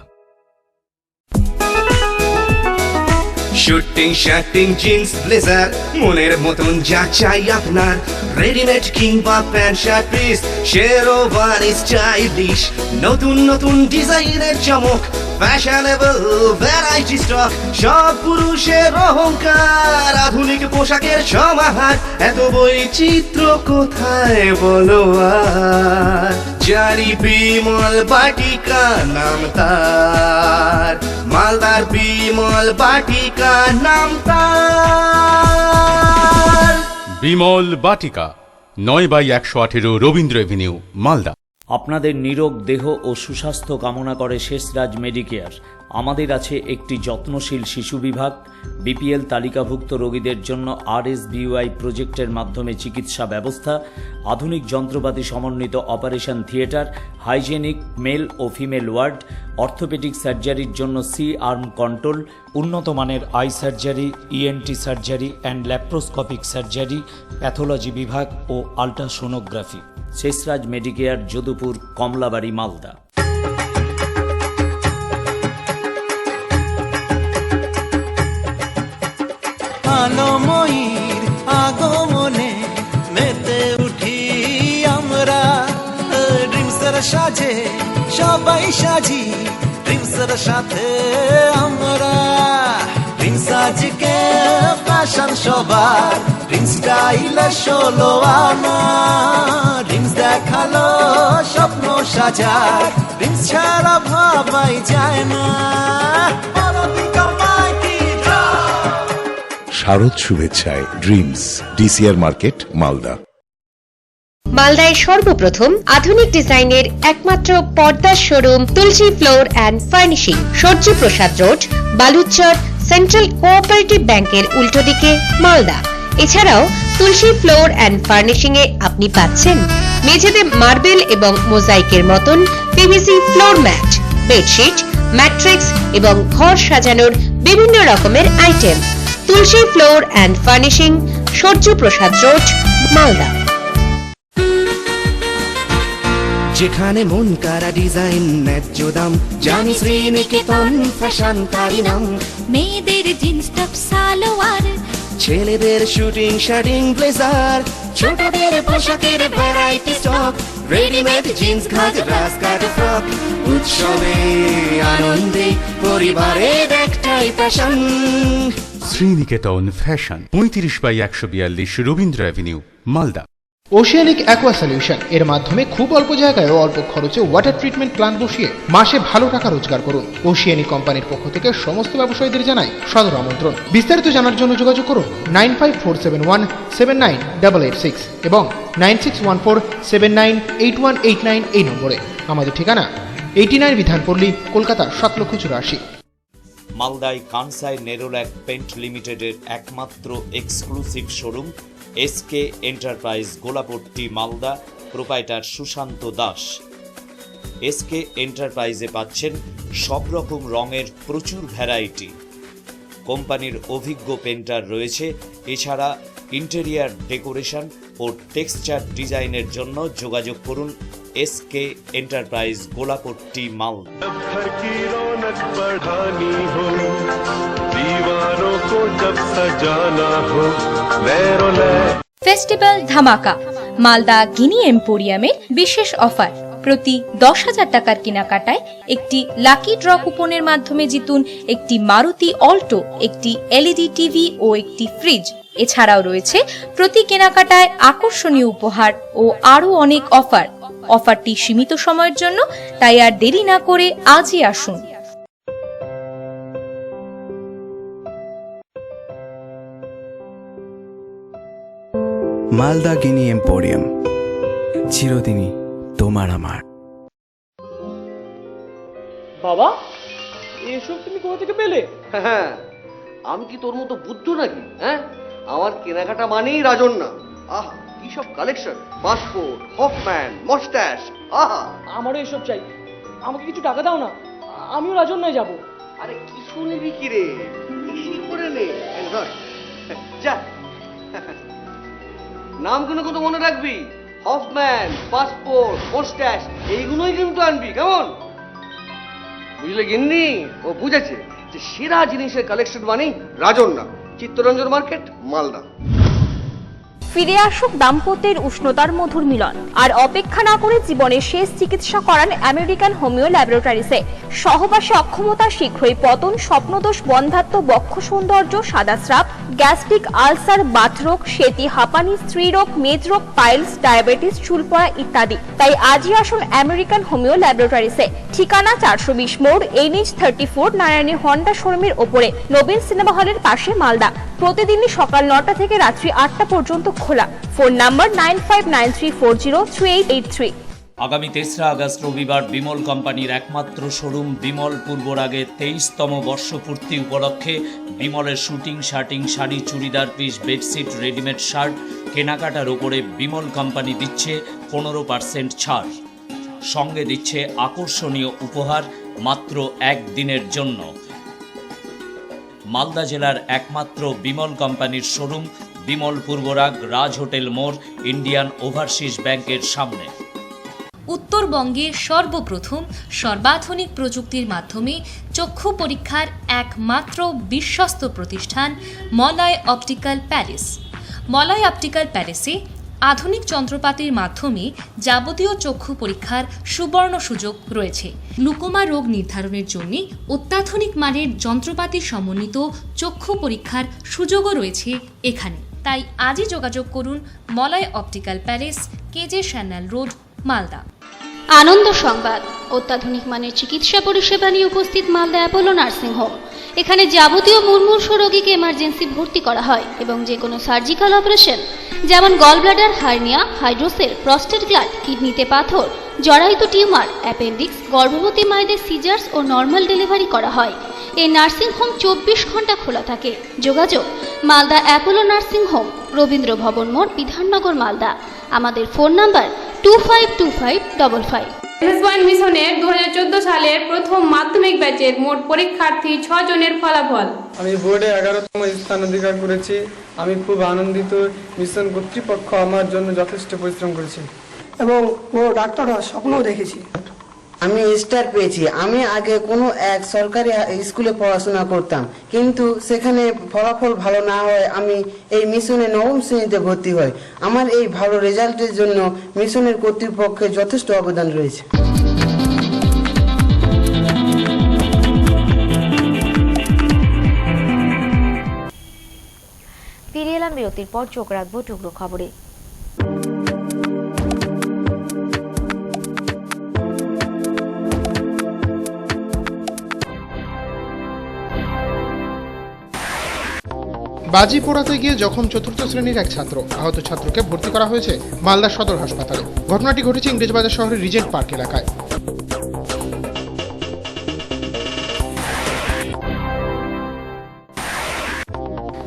Speaker 3: Suiting shirting jeans blazer মনের মতন যা চাই আপনার রেডিমেড কিংবা pant shirt piece sherwani stylish নতুন নতুন ডিজাইনের চমক ফ্যাশনেবল ভ্যারাইটি স্টক সব পুরুষের অহংকার আধুনিক পোশাকের সমাহার এত বৈচিত্র্য কোথায় বলো আর জারি বিমল বাটিকা নাম তার মালদার বিমল বাটিকা নাম তার
Speaker 5: বিমল বাটিকা 9/118 রবীন্দ্র এভিনিউ মালদা।
Speaker 12: আপনাদের নিরোগ দেহ ও সুস্বাস্থ্য কামনা করে শেষরাজ মেডিকেয়ার। আমাদের আছে একটি যত্নশীল শিশু বিভাগ, বিপিএল তালিকাভুক্ত রোগীদের জন্য RSBUI প্রজেক্টের মাধ্যমে চিকিৎসা ব্যবস্থা, আধুনিক যন্ত্রপাতি সমন্বিত অপারেশন থিয়েটার, হাইজেনিক মেল ও ফিমেল ওয়ার্ড, অর্থোপেডিক সার্জারির জন্য C-আর্ম কন্ট্রোল, উন্নত মানের I surgery, ENT surgery and laparoscopic surgery, pathology বিভাগ ও আল্ট্রাসোনোগ্রাফি। শেষরাজ মেডিকেয়ার, যদুপুর, কমলাবাড়ি, মালদা।
Speaker 3: আলোময়ীর আগমনে মেতে উঠি আমরা ড্রিমসের সাজে সবাই সাজি ড্রিমসের সাথে আমরা ড্রিমস আজকে ফ্যাশন সবার ড্রিমস স্টাইল 16 আনা ড্রিমস দেখালো স্বপ্ন সাজার ড্রিমস ছাড়া ভাবাই যায় না।
Speaker 11: শারদ শুভেচ্ছায় ড্রিমস ডিসিআর মার্কেট মালদা।
Speaker 16: মালদায় সর্বপ্রথম আধুনিক ডিজাইনের একমাত্র পর্দার showroom Tulsi floor and furnishing, Suryaprasad road, Baluchar, central cooperative ব্যাংকের উল্টো দিকে, মালদা। এছাড়াও তুলসী ফ্লোর অ্যান্ড ফার্নিশিং এ আপনি পাচ্ছেন মেঝেতে মার্বেল এবং মোজাইকের মতন PVC floor mat, bedsheet, mattress এবং ঘর সাজানোর বিভিন্ন রকমের item. Tulsi floor and furnishing, Suryaprasad road, Malda.
Speaker 3: যেখানে মন কারা ডিজাইন ন্যায্য দাম জানি শ্রীনিকেতন ফ্যাশন তারি নাম
Speaker 8: মেয়েদের জিন্স টপ সালোয়ার
Speaker 3: ছেলেদের শুটিং শার্টিং ব্লেজার ছোটদের পোশাকের variety stock readymade jeans ghagra skirt frock উৎসবে আনন্দে পরিবারের একটাই fashion
Speaker 5: Sriniketan fashion 35/142 Rabindra avenue Malda.
Speaker 2: Oceanic aqua solution এর মাধ্যমে খুব অল্প জায়গায় ও অল্প খরচে ওয়াটার ট্রিটমেন্ট প্ল্যান্ট বসিয়ে মাসে ভালো টাকা রোজগার করুন। ওশিয়ানিক কোম্পানির পক্ষ থেকে সমস্ত ব্যবসায়ীদের জানাই সাদর আমন্ত্রণ। বিস্তারিত জানার জন্য যোগাযোগ করুন 9547179886 এবং 9614798189 এই নম্বরে। আমাদের ঠিকানা 89 বিধানপল্লী, কলকাতা 7,84,00,000।
Speaker 12: মালদায় কানসাই নেরোল্যাক পেন্ট লিমিটেডের একমাত্র exclusive showroom SK enterprise, Golapatti, Malda. Proprietor Sushanta Das. SK এন্টারপ্রাইজে পাচ্ছেন সব রকম রঙের প্রচুর ভ্যারাইটি। কোম্পানির অভিজ্ঞ পেন্টার রয়েছে। এছাড়া ইন্টেরিয়ার ডেকোরেশন ও টেক্সচার ডিজাইনের জন্য যোগাযোগ করুন SK enterprise, Golapatti, Malda.
Speaker 23: Festival ধামাকা মালদা গিনি এম্পোরিয়ামের বিশেষ অফার। প্রতি 10,000 টাকার কেনাকাটায় একটি লাকি ড্র কুপনের মাধ্যমে জিতুন একটি মারুতি অল্টো, একটি LED টিভি ও একটি ফ্রিজ। এছাড়াও রয়েছে প্রতি কেনাকাটায় আকর্ষণীয় উপহার ও আরও অনেক অফার। অফারটি সীমিত সময়ের জন্য, তাই আর দেরি না করে আজই আসুন।
Speaker 19: মালদা গিনি এম্পোরিয়াম, চিরদিনই তোমার আমার।
Speaker 20: বাবা, এসব তুমি কোথা থেকে পেলে?
Speaker 18: হ্যাঁ,
Speaker 7: আমি কি তোর মতো বুদ্ধ নাকি? হ্যাঁ, আমার কেনাকাটা মানেই রাজন্যা। আহ, কি সব কালেকশন! পাসপোর্ট, হফম্যান, মস্টাশ, আহা!
Speaker 9: আমারও এসব চাই। আমাকে কিছু টাকা দাও না, আমিও রাজন্যায় যাব।
Speaker 7: আরে কিছু নিবি কি রে? বেশি করে নে। যা, নামগুলো কত মনে রাখবি। হফম্যান, পাসপোর্ট, মস্টাশ, এইগুলোই কিন্তু আনবি, কেমন? বুঝলে গিন্নি? ও বুঝেছে যে সেরা জিনিসের কালেকশন মানেই রাজন্যা, চিত্তরঞ্জন মার্কেট, মালদা।
Speaker 10: ফিরে আসুক দাম্পত্যের উষ্ণতার মধুর মিলন, আর অপেক্ষা না করে জীবনের শেষ চিকিৎসা করান আমেরিকান হোমিও ল্যাবরেটরিজে। সহবাসে অক্ষমতা, শীঘ্রই পতন, স্বপ্নদোষ, বন্ধ্যাত্ব, বক্ষ সৌন্দর্য, সাদাস্রাব, গ্যাস্ট্রিক আলসার, বাতরোগ, সেতি, হাঁপানি, স্ত্রীরোগ, মেদরোগ, পাইলস, ডায়াবেটিস, চুল পড়া ইত্যাদি। তাই আজই আসুন আমেরিকান হোমিও ল্যাবরেটরিজে। ঠিকানা 420 মোড়, NH34, নারায়ণী হন্ডা শোরুমের ওপরে, নবীন সিনেমা হলের পাশে, মালদা। প্রতিদিনই সকাল 9টা থেকে রাত্রি 8টা পর্যন্ত খোলা। Phone number 9593403883।
Speaker 12: আগামী 3রা আগস্ট রবিবার বিমল কোম্পানির একমাত্র শোরুম বিমল পূর্বরাগের 23তম বর্ষপূর্তি উপলক্ষে বিমলের suiting, shirting, sari, churidar piece, bedsheet, readymade shirt কেনাকাটার ওপরে বিমল কোম্পানি দিচ্ছে 15% ছাড়। সঙ্গে দিচ্ছে আকর্ষণীয় উপহার মাত্র একদিনের জন্য। মালদা জেলার একমাত্র বিমল কোম্পানির শোরুম বিমল পূর্বরাগ, রাজ হোটেল মোড়, ইন্ডিয়ান ওভারসিজ ব্যাংকের সামনে।
Speaker 23: উত্তরবঙ্গে সর্বপ্রথম সর্বাধুনিক প্রযুক্তির মাধ্যমে চক্ষু পরীক্ষার একমাত্র বিশ্বস্ত প্রতিষ্ঠান Malay optical palace. Malay optical প্যালেসে আধুনিক যন্ত্রপাতির মাধ্যমে যাবতীয় চক্ষু পরীক্ষার সুবর্ণ সুযোগ রয়েছে। গ্লুকোমা রোগ নির্ধারণের জন্য অত্যাধুনিক মানের যন্ত্রপাতি সমন্বিত চক্ষু পরীক্ষার সুযোগও রয়েছে এখানে। তাই আজই যোগাযোগ করুন Malay optical palace, কেজে শ্যানাল road, Malda.
Speaker 15: আনন্দ সংবাদ, অত্যাধুনিক মানের চিকিৎসা পরিষেবা নিয়ে উপস্থিত মালদা অ্যাপোলো নার্সিং হোম। এখানে যাবতীয় মুমূর্ষু রোগীকে এমার্জেন্সি ভর্তি করা হয় এবং যে কোনো সার্জিক্যাল অপারেশন যেমন gallbladder, hernia, hydrocele, prostate gland, কিডনিতে পাথর, জরায়ুত টিউমার, অ্যাপেন্ডিক্স, গর্ভবতী মায়েদের সিজার্স ও নর্মাল ডেলিভারি করা হয়। এই নার্সিং হোম 24 ঘন্টা খোলা থাকে। যোগাযোগ Malda Apollo nursing home, Rabindra ভবন মোড়, বিধাননগর, মালদা। আমাদের ফোন নাম্বার 252555।
Speaker 13: এনএস মিশনের 2014 সালের প্রথম মাধ্যমিক ব্যাচের মোট পরীক্ষার্থী 6 জনের ফলাফল।
Speaker 24: আমি বোর্ডে 11তম স্থান অধিকার করেছি। আমি খুব আনন্দিত। মিশন কর্তৃপক্ষ আমার জন্য যথেষ্ট পরিশ্রম করেছে
Speaker 25: এবং বড় ডাক্তার হওয়ার স্বপ্নও দেখেছি।
Speaker 26: আমি স্টার পেয়েছি। আমি আগে কোনো এক সরকারি স্কুলে পড়াশোনা করতাম, কিন্তু সেখানে ফলাফল ভালো না হয় আমি এই মিশনে 9ম শ্রেণীতে ভর্তি হই। আমার এই ভালো রেজাল্টের জন্য মিশনের কর্তৃপক্ষের যথেষ্ট অবদান রয়েছে।
Speaker 1: ফিরে এলাম বিরতির পর, চোখ রাখবো টুকরো খবরে।
Speaker 2: বাজি পোড়াতে গিয়ে জখম 4র্থ শ্রেণীর এক ছাত্র। আহত ছাত্রকে ভর্তি করা হয়েছে মালদা সদর হাসপাতালে। ঘটনাটি ঘটেছে ইংরেজবাজার শহরের রিজেন্ট পার্ক এলাকায়।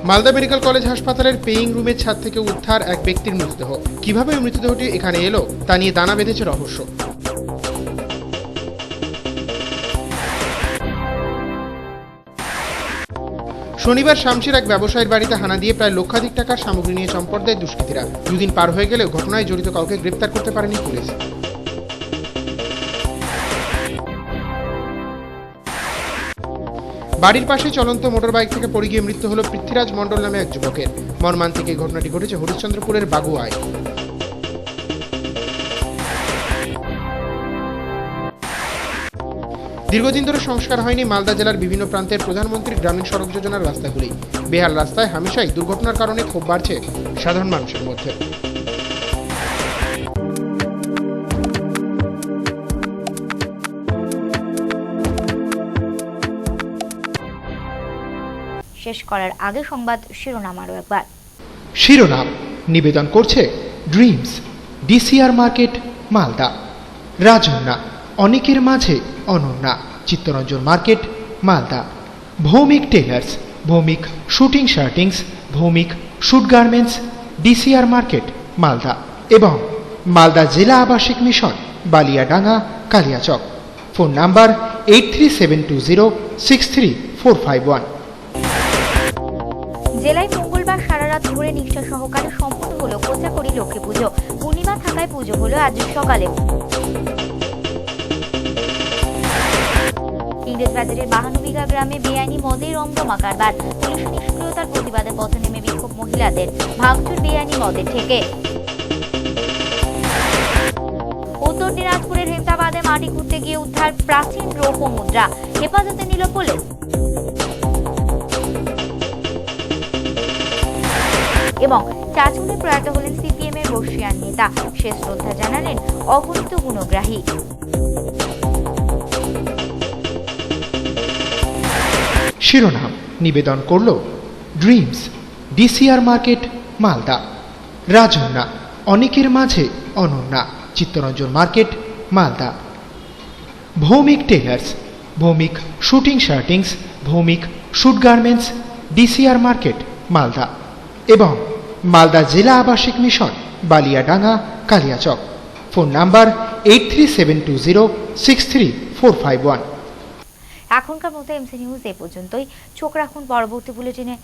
Speaker 2: মালদা মেডিকেল কলেজ হাসপাতালের পেইং রুমের ছাদ থেকে উদ্ধার এক ব্যক্তির মৃতদেহ। কিভাবে ওই মৃতদেহটি এখানে এলো তা নিয়ে দানা বেঁধেছে রহস্য। শনিবার শামসির এক ব্যবসায়ীর বাড়িতে হানা দিয়ে প্রায় লক্ষাধিক টাকার সামগ্রী নিয়ে চম্পট দেয় দুষ্কৃতীরা। 2 দিন পার হয়ে গেলেও ঘটনায় জড়িত কাউকে গ্রেপ্তার করতে পারেনি পুলিশ। বাড়ির পাশে চলন্ত মোটর বাইক থেকে পড়ে গিয়ে মৃত্যু হল পৃথ্বীরাজ মণ্ডল নামে এক যুবকের। মর্মান্তিক এই ঘটনাটি ঘটেছে হরিশ্চন্দ্রপুরের বাগুয়ায়। দীর্ঘদিন ধরে সংস্কার হয়নি মালদা জেলার বিভিন্ন প্রান্তের প্রধানমন্ত্রী গ্রামীণ সড়ক যোজনার রাস্তাগুলি। বেহাল রাস্তায় হামেশাই দুর্ঘটনার কারণে ক্ষোভ বাড়ছে সাধারণ মানুষের মধ্যে।
Speaker 1: শেষ করার আগে সংবাদ শিরোনাম আরও একবার।
Speaker 2: শিরোনাম নিবেদন করছে Dreams, DCR market, Malda. Rajanya অনেকের মাঝে অনন্যা, Chittaranjan market, Malda. Bhowmick tailors, Bhowmick suiting shirtings, Bhowmick suit garments, DCR market Malda এবং মালদা জেলা আবাসিক mission Baliadanga Kaliachak. Phone number 8372063451।
Speaker 1: জেলায় মঙ্গলবার সারা রাত ধরে নিষ্ঠা সহকারে সম্পন্ন হলো কোচাকরি লক্ষ্মী পুজো। পূর্ণিমা থাকায় পুজো হলো আজ সকালে। ইংরেজবাজারের 52 বিঘা গ্রামে বেআইনি মদের রমরমা কারবার। পুলিশের নিষ্ক্রিয়তার প্রতিবাদে পথে নেমে বিক্ষোভ মহিলাদের। ভাঙচুর বেআইনি মদের থেকে। উত্তর দিনাজপুরের হেমতাবাদে মাটি খুঁড়তে গিয়ে উদ্ধার প্রাচীন রৌপ্য মুদ্রা। হেফাজতে নিল পুলিশ। এবং চাচুলে প্রয়াত হলেন সিপিএম এর বর্ষিয়ান নেতা। শেষ শ্রদ্ধা জানালেন অগণিত গুণগ্রাহী।
Speaker 2: শিরোনাম নিবেদন করল Dreams, DCR market Malda. Rajanya অনেকের মাঝে অনন্যা, Chittaranjan market Malda. Bhowmick tailors, Bhowmick suiting shirtings, Bhowmick suit garments, DCR market Malda এবং মালদা জেলা আবাসিক mission Baliadanga Kaliachak. Phone number 8372063451।
Speaker 1: এখনকার মতো এমসি নিউজ এ পর্যন্তই। চোখ রাখুন পরবর্তী বুলেটিনে।